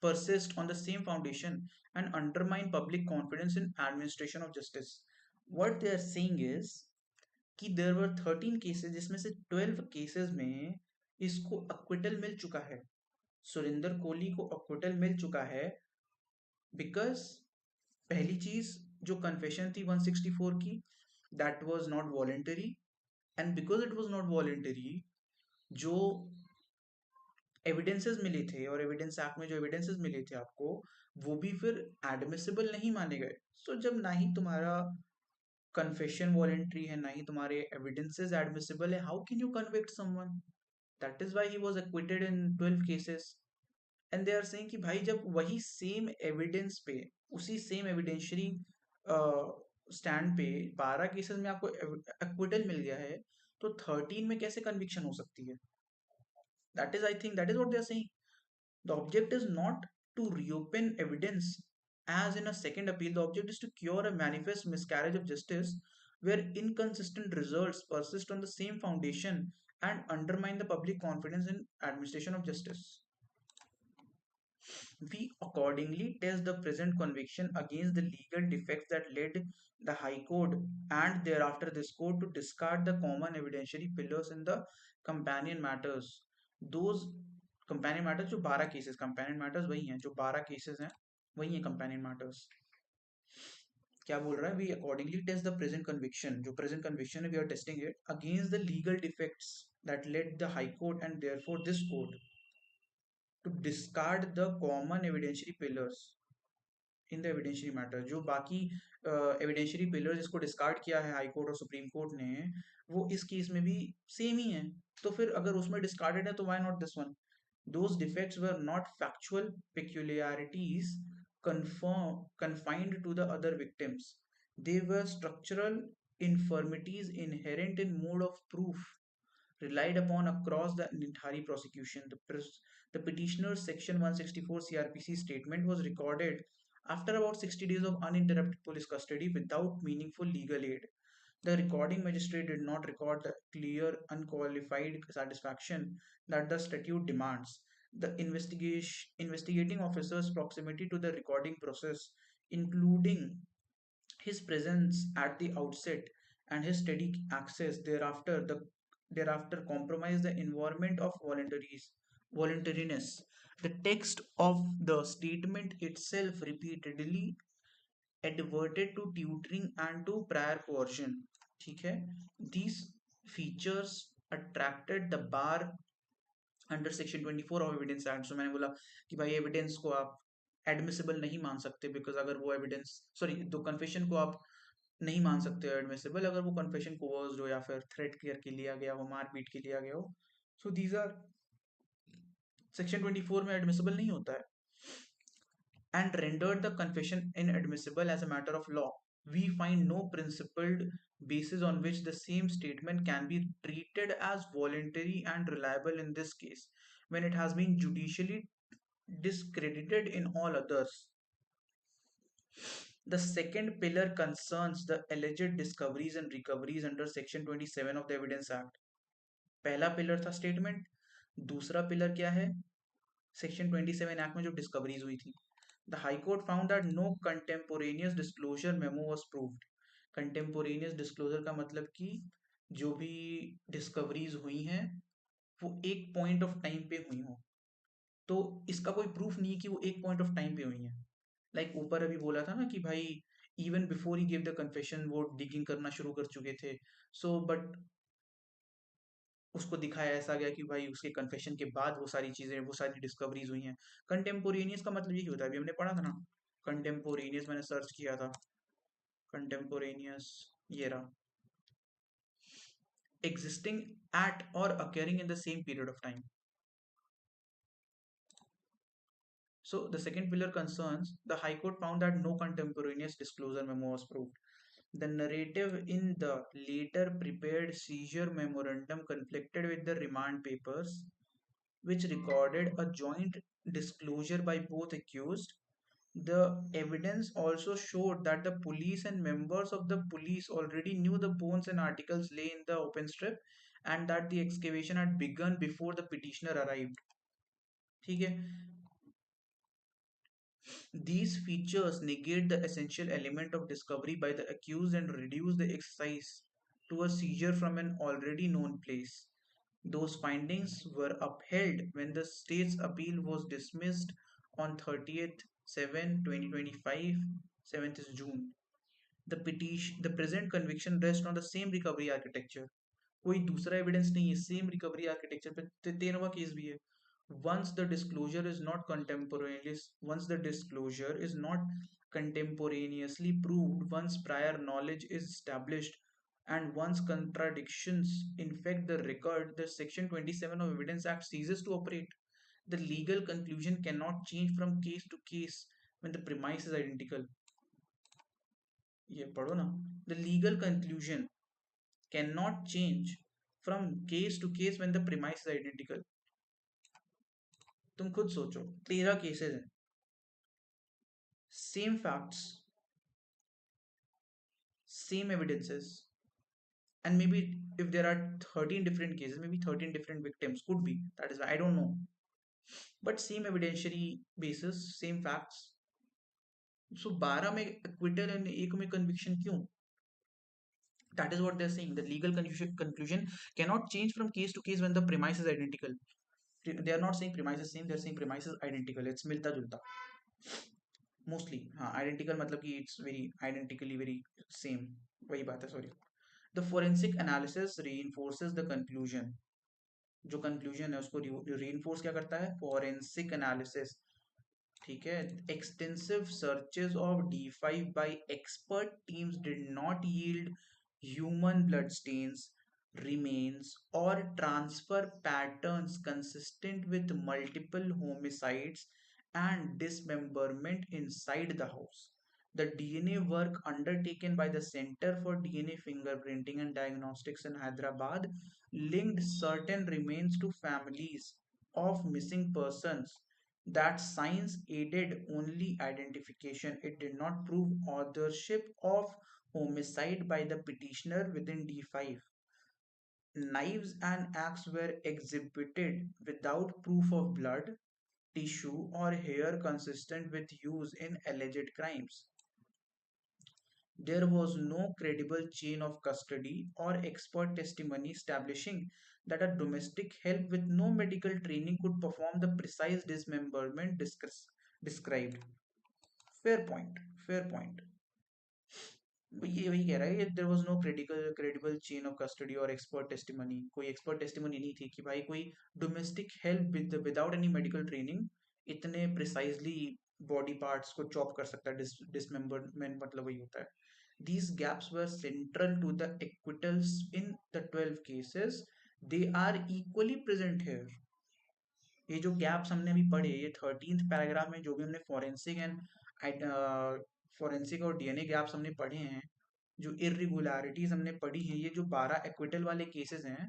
persist on the same foundation and undermine public confidence in administration of justice. What they are saying is कि there were 13 cases जिसमें से 12 cases में इसको acquittal मिल चुका है, सुरिंदर कोहली को acquittal मिल चुका है because पहली चीज जो confession थी 164 की, that was not voluntary, and because it was not voluntary, जो एविडेंसेस मिले थे और एविडेंस एक्ट में जो एविडेंसेस मिले थे आपको, वो भी फिर एडमिसिबल नहीं माने गए. सो जब ना ही तुम्हारा कन्फेशन वॉलेंट्री है, ना ही तुम्हारे एविडेंसेस एडमिसिबल है, how can you convict someone? That is why he was acquitted in 12 cases. And they are saying कि भाई जब वही सेम एविडेंस पे, उसी सेम एविडेंशियरी स्टैंड पे 12 केसेस में आपको एक्विटल मिल गया है, तो 13 में कैसे कन्विक्शन हो सकती है? That is, I think that is what they are saying. The object is not to reopen evidence as in a second appeal. The object is to cure a manifest miscarriage of justice where inconsistent results persist on the same foundation and undermine the public confidence in administration of justice. We accordingly test the present conviction against the legal defects that led the High Court and thereafter this court to discard the common evidentiary pillars in the companion matters. Those companion matters जो 12 cases, companion matters वही हैं जो 12 cases हैं, वही हैं companion matters. क्या बोल रहा है? We accordingly test the present conviction, जो present conviction है, we are testing it against the legal defects that led the High Court and therefore this court to discard the common evidentiary pillars in the evidentiary matter. जो बाकी evidentiary pillars जिसको discard किया है high court और supreme court ने, वो इस case में भी सेम ही है। तो फिर अगर उसमें डिस्कार्डेड है तो why not this one? Those defects were not factual peculiarities confined to the other victims. They were structural infirmities inherent in mode of proof relied upon across the Nithari prosecution. The petitioner's Section 164 CRPC statement was recorded after about 60 days of uninterrupted police custody without meaningful legal aid. The recording magistrate did not record the clear, unqualified satisfaction that the statute demands. The investigating officer's proximity to the recording process, including his presence at the outset and his steady access thereafter compromise the environment of voluntariness. The text of the statement itself repeatedly adverted to tutoring and to prior coercion. ठीक है? These features attracted the bar under section 24 of evidence act. So मैंने बोला कि भाई evidence को आप admissible नहीं मान सकते, बिकॉज अगर वो एविडेंस, सॉरी, तो कन्फेशन को आप नहीं मान सकते हो एडमिसिबल अगर वो कन्फेशन कोवर्स्ड हो या फिर थ्रेट करके लिया गया हो, मारपीट के लिया गया हो। सो दीज आर सेक्शन 24 में एडमिसिबल नहीं होता है। And rendered the confession inadmissible as a matter of law. We find no principled basis on which the same statement can be treated as voluntary and reliable in this case, when it has been judicially discredited in all others. The second pillar concerns the alleged discoveries and recoveries under Section 27 of the Evidence Act. पहला pillar था statement, दूसरा pillar क्या है? Section 27 act में जो discoveries हुई थी। The High Court found that no contemporaneous disclosure memo was proved. Contemporaneous disclosure का मतलब कि जो भी डिस्कवरीज हुई हैं वो एक पॉइंट ऑफ टाइम पे हुई हो, तो इसका कोई प्रूफ नहीं है कि वो एक पॉइंट ऑफ टाइम पे हुई है। लाइक ऊपर अभी बोला था ना कि भाई even before he give the confession वो डिगिंग करना शुरू कर चुके थे। सो बट उसको दिखाया ऐसा गया कि भाई उसके कन्फेशन के बाद वो सारी चीजें, वो सारी डिस्कवरीज हुई हैं। कंटेम्पोरेनियस का मतलब ये होता है, अभी हमने पढ़ा था ना कंटेम्पोरेनियस, मैंने सर्च किया था कंटेम्पोरेनियस, ये रहा, existing at or occurring in the same period of time. So the second pillar concerns the High Court found that no contemporaneous disclosure memo was proved. The narrative in the later prepared seizure memorandum conflicted with the remand papers, which recorded a joint disclosure by both accused. The evidence also showed that the police and members of the police already knew the bones and articles lay in the open strip and that the excavation had begun before the petitioner arrived. ठीक है? These features negate the essential element of discovery by the accused and reduce the exercise to a seizure from an already known place. Those findings were upheld when the state's appeal was dismissed on 30th 7 2025, 7th is June. The present conviction rests on the same recovery architecture. कोई दूसरा evidence नहीं है, same recovery architecture पे 13वां case भी है। once the disclosure is not contemporaneous once the disclosure is not contemporaneously proved, once prior knowledge is established, and once contradictions infect the record, the section 27 of evidence act ceases to operate. The legal conclusion cannot change from case to case when the premise is identical. ये पढ़ो ना, the legal conclusion cannot change from case to case when the premise is identical. तुम खुद सोचो, 13 cases हैं, same facts, same evidences, and maybe if there are 13 different cases, maybe 13 different victims, could be, that is, I don't know, but same evidentiary basis, same facts. So 12 में acquittal and एक में conviction क्यों? That is what they're saying. The legal conclusion cannot change from case to case when the premise is identical. They are not saying premise is same, they are saying premise is identical. It's मिलता जुलता mostly, हाँ, identical मतलब कि it's very identically very same, वही बात है, sorry. The forensic analysis reinforces the conclusion. जो conclusion है उसको रीइंफोर्स क्या करता है? Forensic analysis. ठीक है, extensive searches of D5 by expert teams did not yield human bloodstains, remains, or transfer patterns consistent with multiple homicides and dismemberment inside the house. The DNA work undertaken by the Center for DNA Fingerprinting and Diagnostics in Hyderabad linked certain remains to families of missing persons. That science aided only identification. It did not prove authorship of homicide by the petitioner within D5. Knives and axes were exhibited without proof of blood, tissue, or hair consistent with use in alleged crimes. There was no credible chain of custody or expert testimony establishing that a domestic help with no medical training could perform the precise dismemberment described. Fair point. Fair point. ये वही कह रहा है, there was no credible chain of custody और expert testimony, कोई expert testimony नहीं थी कि भाई कोई domestic help without any medical training इतने प्रिसाइजली बॉडी पार्ट्स को चॉप कर सकता है, डिसमेंबरमेंट मतलब वही होता है. These gaps were central to the acquittals in the 12 cases. They are equally present here. ये जो गैप्स हमने अभी पढ़े, ये 13th पैराग्राफ में जो भी हमने फॉरेंसिक और डीएनए गैप्स हमने पढ़े हैं, जो इरेगुलरिटीज हमने पढ़ी हैं, ये जो 12 एक्विटल वाले केसेस हैं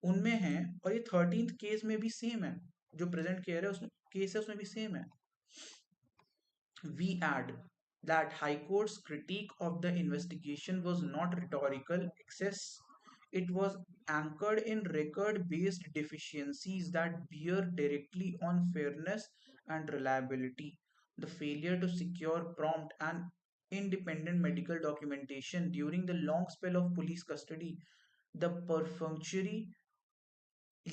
उनमें हैं, और ये 13th केस में भी सेम है. जो प्रेजेंट केयर है उसमें केस है उसमें भी सेम है. We add that High Court's critique of the investigation was not rhetorical excess. It was anchored in record based deficiencies that bear directly on fairness and reliability. The failure to secure prompt and independent medical documentation during the long spell of police custody, the perfunctory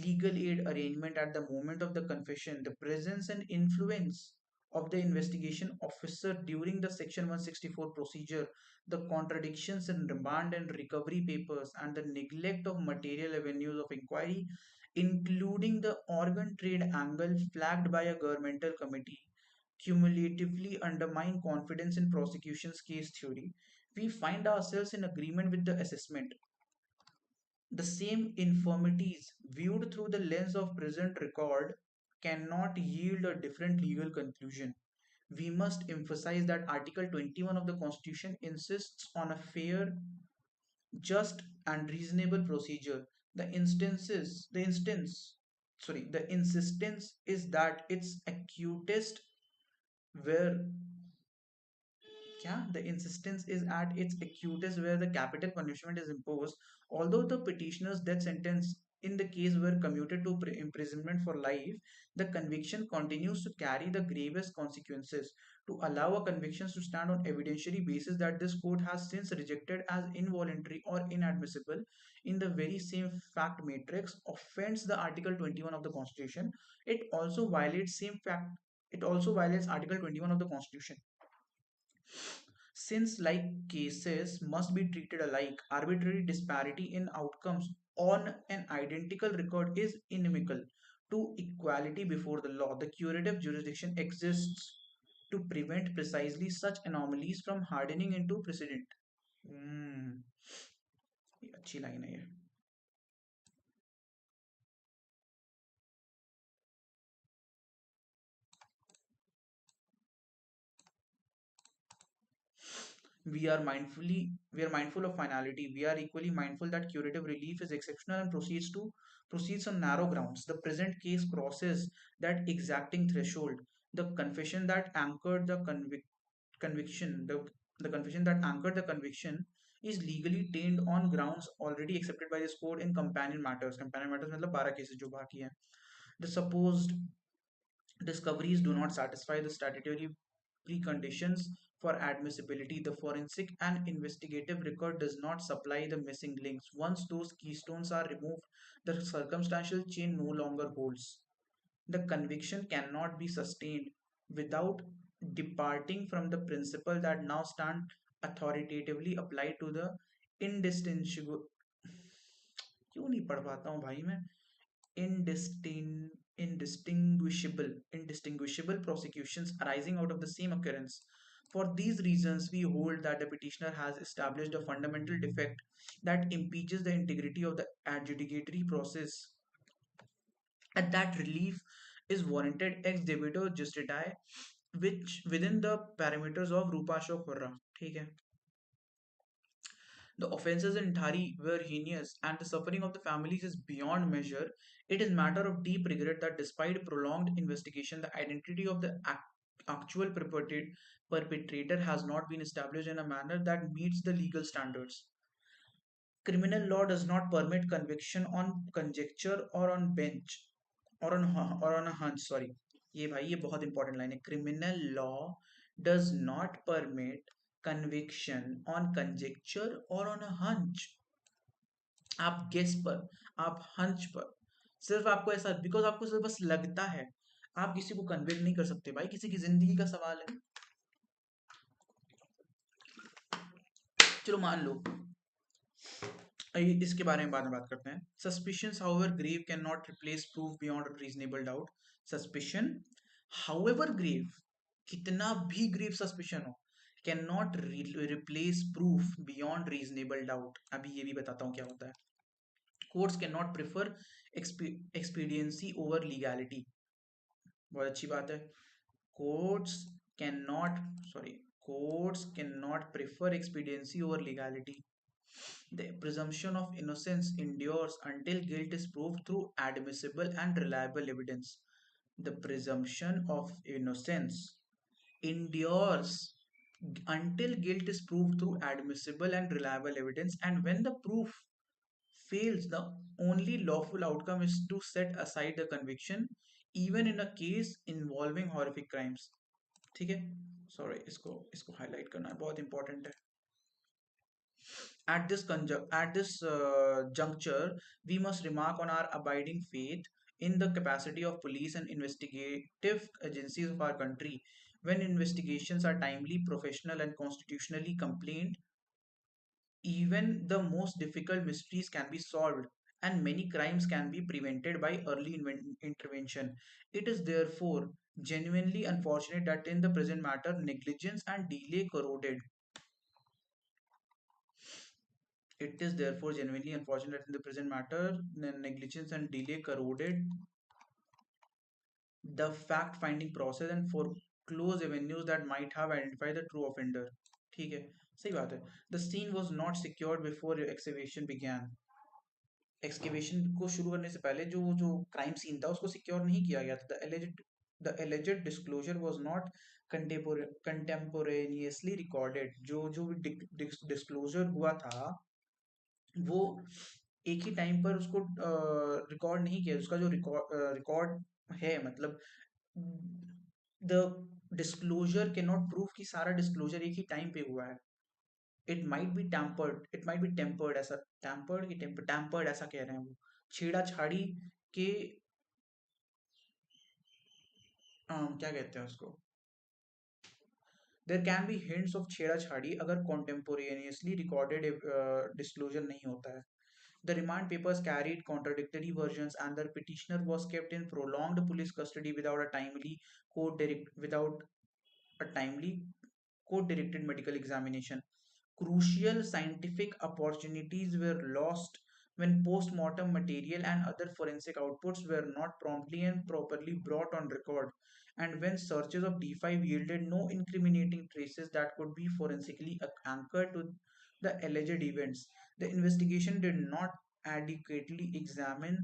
legal aid arrangement at the moment of the confession, the presence and influence of the investigation officer during the Section 164 procedure, the contradictions in remand and recovery papers, and the neglect of material avenues of inquiry, including the organ trade angle flagged by a governmental committee, cumulatively undermine confidence in prosecution's case theory. We find ourselves in agreement with the assessment. The same infirmities, viewed through the lens of present record, cannot yield a different legal conclusion. We must emphasize that Article 21 of the Constitution insists on a fair, just, and reasonable procedure. The insistence is that its acutest where the insistence is at its acutest where the capital punishment is imposed. Although the petitioner's death sentence in the case were commuted to imprisonment for life, the conviction continues to carry the gravest consequences. To allow a conviction to stand on evidentiary basis that this court has since rejected as involuntary or inadmissible in the very same fact matrix offends the Article 21 of the Constitution. It also violates Article 21 of the Constitution. Since like cases must be treated alike, arbitrary disparity in outcomes on an identical record is inimical to equality before the law. The curative jurisdiction exists to prevent precisely such anomalies from hardening into precedent. Hmm, ये अच्छी line है ये. We are mindful of finality. We are equally mindful that curative relief is exceptional and proceeds on narrow grounds. The present case crosses that exacting threshold. The confession that anchored the conviction the confession that anchored the conviction is legally tainted on grounds already accepted by this court in companion matters मतलब 12 cases जो बाकी हैं. The supposed discoveries do not satisfy the statutory preconditions for admissibility. The forensic and investigative record does not supply the missing links. Once those keystones are removed, the circumstantial chain no longer holds. The conviction cannot be sustained without departing from the principle that now stand authoritatively applied to the indistinguishable क्यों नहीं पढ़ पाता हूँ भाई मैं indistinguishable prosecutions arising out of the same occurrence. For these reasons, we hold that the petitioner has established a fundamental defect that impeaches the integrity of the adjudicatory process and that relief is warranted ex debito justitiae which within the parameters of Rupa Khurra. ठीक है. The offences in Thari were heinous and the suffering of the families is beyond measure. It is matter of deep regret that despite prolonged investigation, the identity of the actual perpetrator has not been established in a manner that meets the legal standards. Criminal law does not permit conviction on conjecture or on bench or on a hunch. Sorry, ये भाई ये बहुत important line है. Criminal law does not permit conviction on conjecture or on a hunch. आप guess पर, आप hunch पर, सिर्फ आपको ऐसा बिकॉज आपको सिर्फ बस लगता है, आप किसी को कन्विक्ट नहीं कर सकते भाई. किसी की जिंदगी का सवाल है. चलो मान लो इसके बारे में बाद में बात करते हैं. Suspicions however grave cannot replace proof beyond reasonable doubt. Suspicion however grave, कितना भी ग्रेव सस्पिशन हो, cannot replace proof beyond reasonable doubt. अभी ये भी बताता हूँ क्या होता है. Courts can not prefer expediency over legality. बहुत अच्छी बात है. Courts can not sorry courts cannot prefer expediency over legality. The presumption of innocence endures until guilt is proved through admissible and reliable evidence. The presumption of innocence endures until guilt is proved through admissible and reliable evidence, and when the proof fails, the only lawful outcome is to set aside the conviction, even in a case involving horrific crimes. ठीक है. Sorry, इसको इसको highlight करना बहुत important है. At this juncture, we must remark on our abiding faith in the capacity of police and investigative agencies of our country. When investigations are timely, professional, and constitutionally complained, even the most difficult mysteries can be solved and many crimes can be prevented by early intervention. It is therefore genuinely unfortunate that in the present matter, negligence and delay corroded. It is therefore genuinely unfortunate that in the present matter, negligence and delay corroded the fact-finding process and foreclose avenues that might have identified the true offender. ठीक है, सही बात है. The scene was not secured before excavation began. Excavation को शुरू करने से पहले जो जो क्राइम सीन था उसको सिक्योर नहीं किया गया था. The alleged disclosure was not contemporaneously recorded. जो जो डिस्क्लोजर हुआ था वो एक ही टाइम पर उसको रिकॉर्ड नहीं किया. उसका जो रिकॉर्ड है, मतलब the disclosure can not prove कि सारा डिस्क्लोजर एक ही टाइम पे हुआ है. इट माइट बी टेम्पर्ड ऐसा टैम्पर्ड ऐसा कह रहे हैं वो. छेड़ा छाड़ी के क्या कहते हैं उसको. There can be hints of छेड़ा छाड़ी अगर कॉन्टेम्पोरेनियसली रिकॉर्डेड डिस्क्लोजर नहीं होता है. The remand papers carried contradictory versions, and the petitioner was kept in prolonged police custody without a timely court-directed medical examination. Crucial scientific opportunities were lost when post-mortem material and other forensic outputs were not promptly and properly brought on record, and when searches of D5 yielded no incriminating traces that could be forensically anchored to the alleged events. The investigation did not adequately examine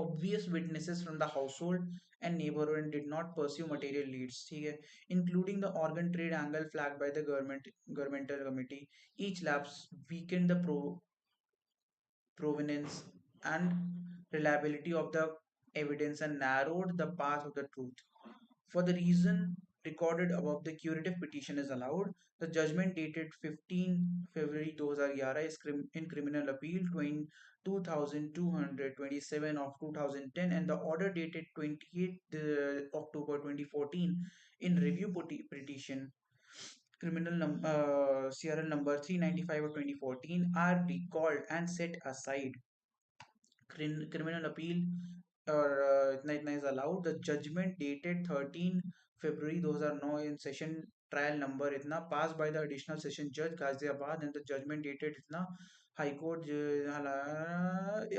obvious witnesses from the household and neighborhood and did not pursue material leads. ठीक है, including the organ trade angle flagged by the governmental committee. Each lapse weakened the provenance and reliability of the evidence and narrowed the path of the truth. For the reason recorded above, the curative petition is allowed. The judgment dated 15 February 2011 is in criminal appeal 2227 of 2010, and the order dated 28 October 2014 in review petition CRL number 395 of 2014 are recalled and set aside. Criminal appeal और इतना इतना is allowed. The judgment dated 13 February 2009 in session trial number इतना pass by the additional session जज Ghaziabad and the judgment dated इतना high court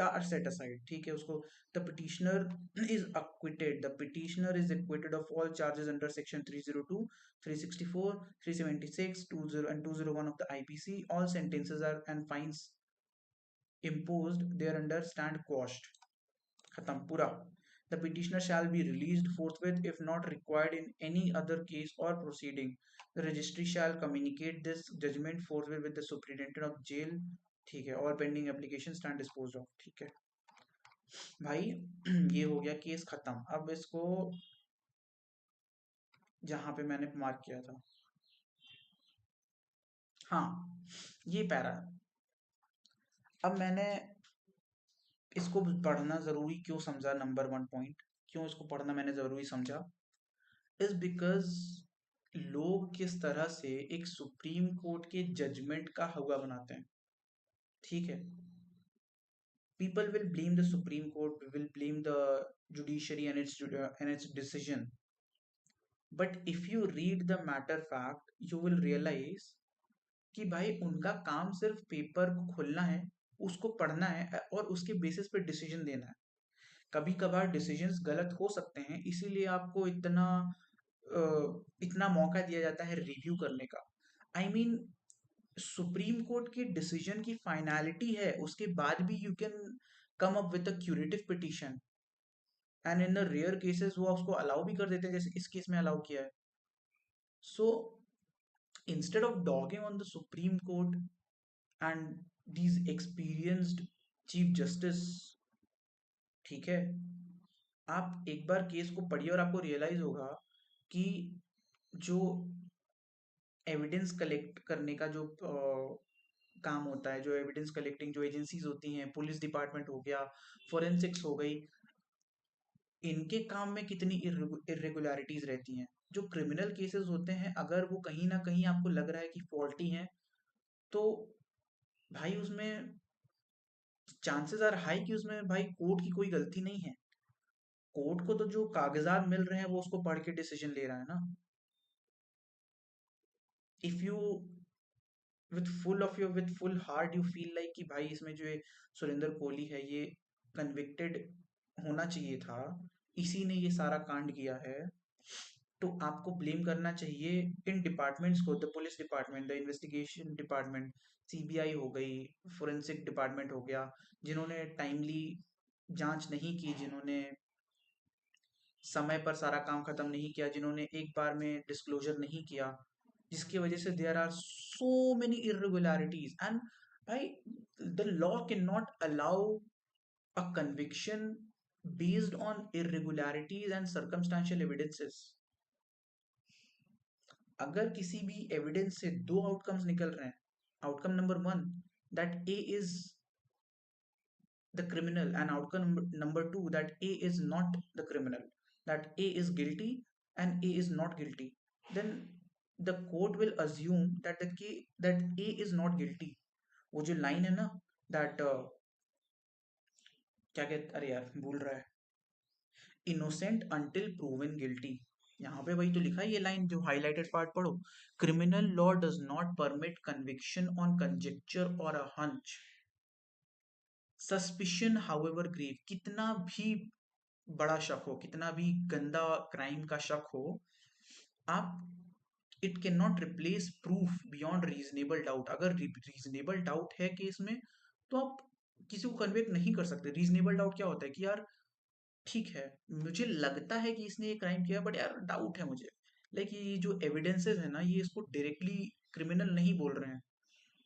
are set aside, ठीक है उसको। The petitioner is acquitted, the petitioner is acquitted of all charges under section 302, 364, 376, 20 and 201 of the IPC. All sentences are and fines imposed thereunder stand quashed, खत्म पूरा। The petitioner shall be released forthwith if not required in any other case or proceeding. The registry shall communicate this judgment forthwith with the superintendent of jail, ठीक है। All pending applications stand disposed of, ठीक है भाई। ये हो गया case खत्म। अब इसको जहां पे मैंने मार्क किया था, हाँ ये पैरा। अब मैंने इसको पढ़ना जरूरी क्यों समझा, नंबर वन पॉइंट क्यों इसको पढ़ना मैंने जरूरी समझा, इज बिकॉज लोग किस तरह से एक सुप्रीम कोर्ट के जजमेंट का हवा बनाते हैं, ठीक है। People will blame the supreme court, will blame the judiciary and its decision, but if you read the matter fact you will realize कि भाई उनका काम सिर्फ पेपर को खोलना है, उसको पढ़ना है और उसके बेसिस पे डिसीजन देना है। कभी कभार डिसीजंस गलत हो सकते हैं, इसीलिए आपको इतना मौका दिया जाता है रिव्यू करने का। आई मीन सुप्रीम कोर्ट के डिसीजन की फाइनलिटी है, उसके बाद भी you can come up with a curative petition, and in the rare cases वो उसको अलाउ भी कर देते हैं, जैसे इस केस में अलाउ किया है। So instead of डॉगिंग on the supreme court and these experienced chief justice, ठीक है, आप एक बार केस को पढ़िए और आपको रियलाइज होगा कि जो एविडेंस कलेक्ट करने का जो काम होता है, जो एविडेंस कलेक्टिंग जो एजेंसीज होती हैं, पुलिस डिपार्टमेंट हो गया, फोरेंसिक्स हो गई, इनके काम में कितनी इरेगुलरिटीज रहती हैं। जो क्रिमिनल केसेस होते हैं, अगर वो कहीं ना कहीं आपको लग रहा है कि फॉल्टी हैं, तो भाई उसमें चांसेस आर हाई कि उसमें भाई कोर्ट की कोई गलती नहीं है। कोर्ट को तो जो कागजात मिल रहे हैं वो उसको पढ़ के डिसीजन ले रहा है ना। If you with full heart you feel like कि भाई इसमें जो ये सुरेंद्र कोहली है ये कन्विक्टेड होना चाहिए था, इसी ने ये सारा कांड किया है, तो आपको ब्लेम करना चाहिए इन डिपार्टमेंट्स को, the police department, the investigation department, CBI हो गई, फोरेंसिक डिपार्टमेंट हो गया, जिन्होंने टाइमली जांच नहीं की, जिन्होंने समय पर सारा काम खत्म नहीं किया, जिन्होंने एक बार में डिस्क्लोजर नहीं किया, जिसकी वजह से there are so many irregularities. And भाई the law can not allow a conviction based on irregularities and circumstantial evidences. अगर किसी भी एविडेंस से दो आउटकम्स निकल रहे हैं, outcome number one that A is the criminal and outcome number two that A is not the criminal, that A is guilty and A is not guilty, then the court will assume that that A is not guilty। वो जो line है ना, that क्या कहते, अरे यार भूल रहा है, इनोसेंट अंटिल प्रूवन गिल्टी, यहाँ पे वही तो लिखा है ये लाइन, जो हाईलाइटेड पार्ट पढ़ो, criminal law does not permit conviction on conjecture और अ हंच, सस्पिशन हाउएवर ग्रेव, कितना भी बड़ा शक हो, कितना भी गंदा क्राइम का शक हो, आप it can not replace proof beyond reasonable doubt. अगर रीजनेबल डाउट है केस में तो आप किसी को कन्विक्ट नहीं कर सकते। रीजनेबल डाउट क्या होता है कि यार ठीक है मुझे लगता है कि इसने ये क्राइम किया, बट यार डाउट है मुझे, लाइक ये जो एविडेंसेस है ना ये इसको डायरेक्टली क्रिमिनल नहीं बोल रहे हैं,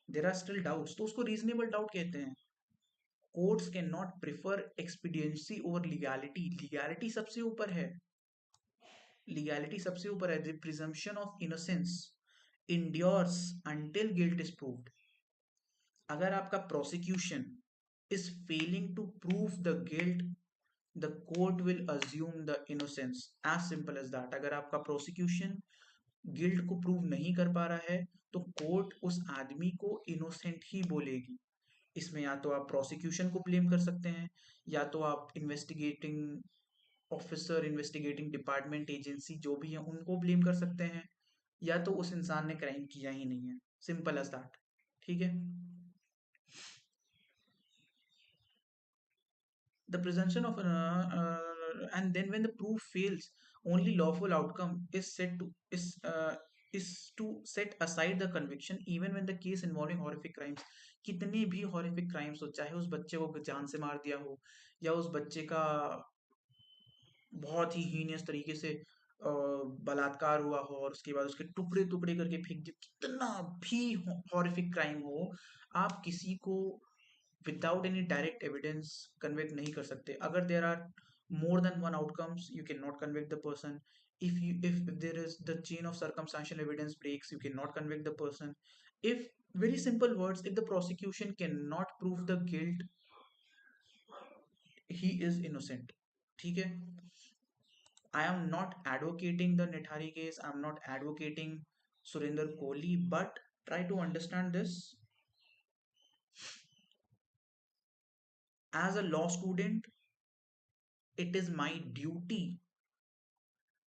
देर आर स्टिल डाउट्स, तो उसको रीजनेबल डाउट कहते हैं। Courts can not prefer expediency over legality, legality सबसे ऊपर है, लीगैलिटी सबसे ऊपर है। The presumption of innocence endures until guilt is proved. अगर आपका prosecution is failing to prove the guilt, the court will assume the innocence, as simple as that. अगर आपका प्रोसिक्यूशन गिल्ट को प्रूव नहीं कर पा रहा है तो कोर्ट उस आदमी को इनोसेंट ही बोलेगी। इसमें या तो आप प्रोसिक्यूशन को ब्लेम कर सकते हैं, या तो आप investigating officer, investigating department, agency जो भी है उनको ब्लेम कर सकते हैं, या तो उस इंसान ने क्राइम किया ही नहीं है। Simple as that. ठीक है। The presumption of and then when the proof fails, only lawful outcome is set to is to set aside the conviction even when the case involving horrific crimes, कितने भी horrific crimes हो, चाहे उस बच्चे को जान से मार दिया हो, या उस बच्चे का बहुत ही हीनियस तरीके से बलात्कार हुआ हो और उसके बाद उसके टुकड़े टुकड़े करके फेंक दिए, कितना भी हॉरिफिक क्राइम हो, आप किसी को without any direct evidence convict नहीं कर सकते। अगर there are more than one outcomes, you cannot convict the person. if there is the chain of circumstantial evidence breaks, you cannot convict the person. If, very simple words, if the prosecution cannot prove the guilt, he is innocent. ठीक है। I am not advocating the Nithari case. I am not advocating Surinder Kohli, but try to understand this. As a law student, it is my duty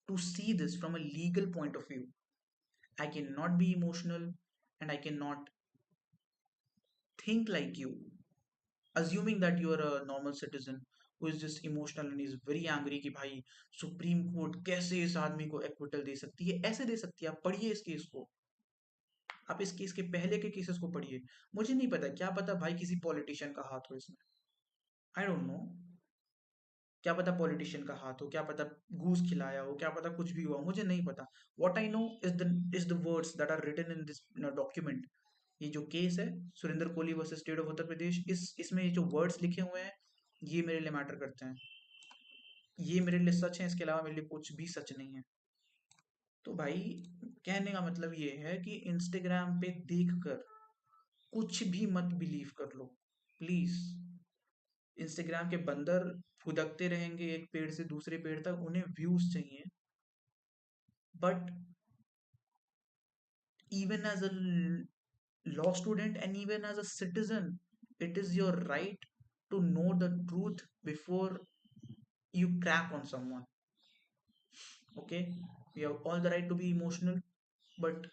to see this from a legal point of view. I cannot be emotional and I cannot think like you, assuming that you are a normal citizen who is just emotional and is very angry कि भाई supreme court कैसे इस आदमी को acquittal दे सकती है। ऐसे दे सकती है, आप पढ़िए इस केस को, आप इस केस के पहले के केसेस को पढ़िए। मुझे नहीं पता, क्या पता भाई किसी पॉलिटिशियन का हाथ हो इसमें, आई डोंट नो। क्या पता पॉलिटिशियन का हाथ हो, क्या पता घूस खिलाया हो, क्या पता कुछ भी हुआ, मुझे नहीं पता। What I know is the words that are written in this document. ये जो केस है, Surendra Kohli versus state of Uttar Pradesh, इसमें ये जो वर्ड्स लिखे हुए हैं, ये मेरे लिए मैटर करते हैं। ये मेरे लिए सच है, इसके अलावा मेरे लिए कुछ भी सच नहीं है। तो भाई, कहने का मतलब ये है कि इंस्टाग्राम पे देखकर कुछ भी मत बिलीव कर लो, प्लीज। इंस्टाग्राम के बंदर फुदकते रहेंगे एक पेड़ से दूसरे पेड़ तक, उन्हें व्यूज चाहिए, but even as a law student and even as a citizen, it is your right to know the truth before you crack on someone. Okay, we have all the right to be emotional, but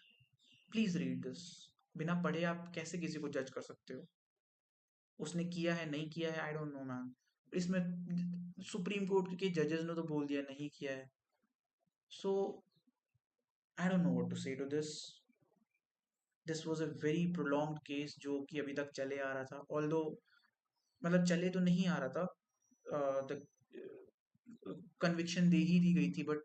please read this. बिना पढ़े आप कैसे किसी को जज कर सकते हो? उसने किया है नहीं किया है, आई डोंट नो मैन। इसमें सुप्रीम कोर्ट के जजेस ने तो बोल दिया नहीं किया है, so I don't know what to say to this. This was a very prolonged case जो कि अभी तक चले आ रहा था, ऑल्दो मतलब चले तो नहीं आ रहा था, द कन्विक्शन दे ही दी गई थी, बट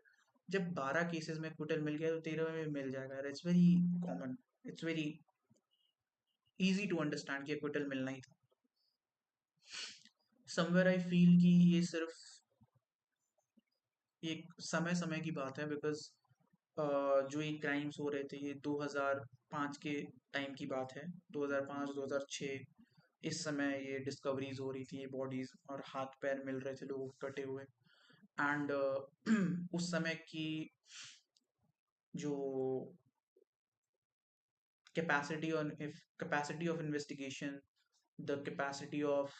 जब 12 केसेस में क्विटल मिल गया तो 13वें में मिल जाएगा। It's very common, it's very easy to understand कि क्विटल मिलना ही था। समवेयर आई फील कि ये सिर्फ एक समय समय की बात है, बिकॉज जो ये क्राइम्स हो रहे थे ये 2005 के टाइम की बात है। 2005 2006 इस समय ये डिस्कवरीज हो रही थी, ये बॉडीज और हाथ पैर मिल रहे थे लोगों के कटे हुए। एंड उस समय की जो capacity of investigation, the capacity of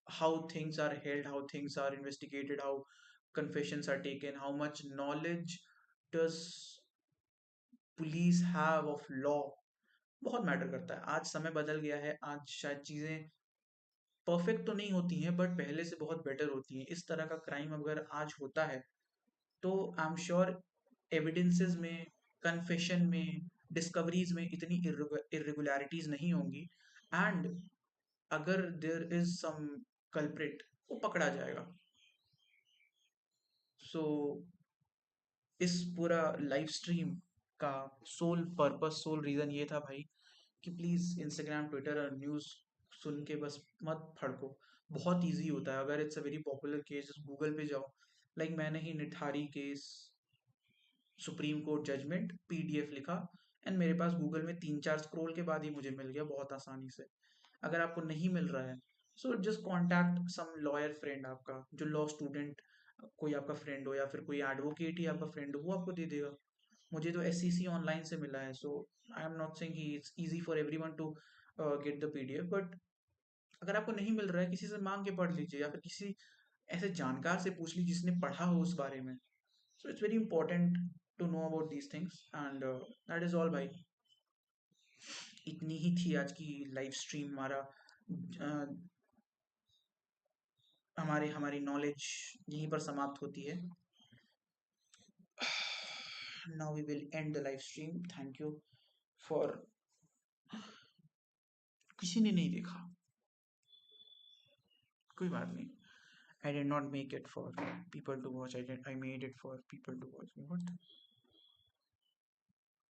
how things are held, how things are investigated, how confessions are taken, how much knowledge does police have of law, बहुत मैटर करता है। आज समय बदल गया है, आज शायद चीजें परफेक्ट तो नहीं होती हैं, बट पहले से बहुत बेटर होती हैं। इस तरह का क्राइम अगर आज होता है तो आई एम श्योर एविडेंसेस में, कन्फेशन में, डिस्कवरीज में इतनी इरेगुलरिटीज नहीं होंगी, एंड अगर देयर इज सम कल्प्रिट, वो पकड़ा जाएगा। सो इस पूरा लाइव स्ट्रीम का सोल पर्पस, सोल रीजन ये था भाई कि प्लीज इंस्टाग्राम, ट्विटर और न्यूज सुन के बस मत फड़को। बहुत इजी होता है, अगर it's a very popular case Google पे जाओ, लाइक मैंने ही Nithari case Supreme Court judgment PDF लिखा, एंड मेरे पास गूगल में 3-4 स्क्रॉल के बाद ही मुझे मिल गया बहुत आसानी से। अगर आपको नहीं मिल रहा है, सो जस्ट कॉन्टैक्ट सम लॉयर फ्रेंड आपका, जो लॉ स्टूडेंट कोई आपका फ्रेंड हो, या फिर कोई एडवोकेट ही आपका फ्रेंड हो, वो आपको दे देगा। मुझे तो एससीसी ऑनलाइन से मिला है, so I am not saying कि it's easy for everyone to get the PDF, but अगर आपको नहीं मिल रहा है, किसी से मांग के पढ़ लीजिए, या फिर किसी ऐसे जानकार से पूछ लीजिए जिसने पढ़ा हो उस बारे में. So it's very important to know about these things. And that is all भाई. इतनी ही थी आज की लाइव स्ट्रीम. हमारा हमारी हमारी नॉलेज यहीं पर समाप्त होती है. Now we will end the live stream. Thank you for. किसी ने नहीं देखा, कोई बात नहीं. I did not make it for people to watch. I made it for people to watch. What?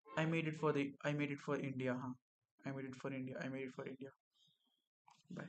I made it for India, huh? I made it for India. I made it for India. Bye.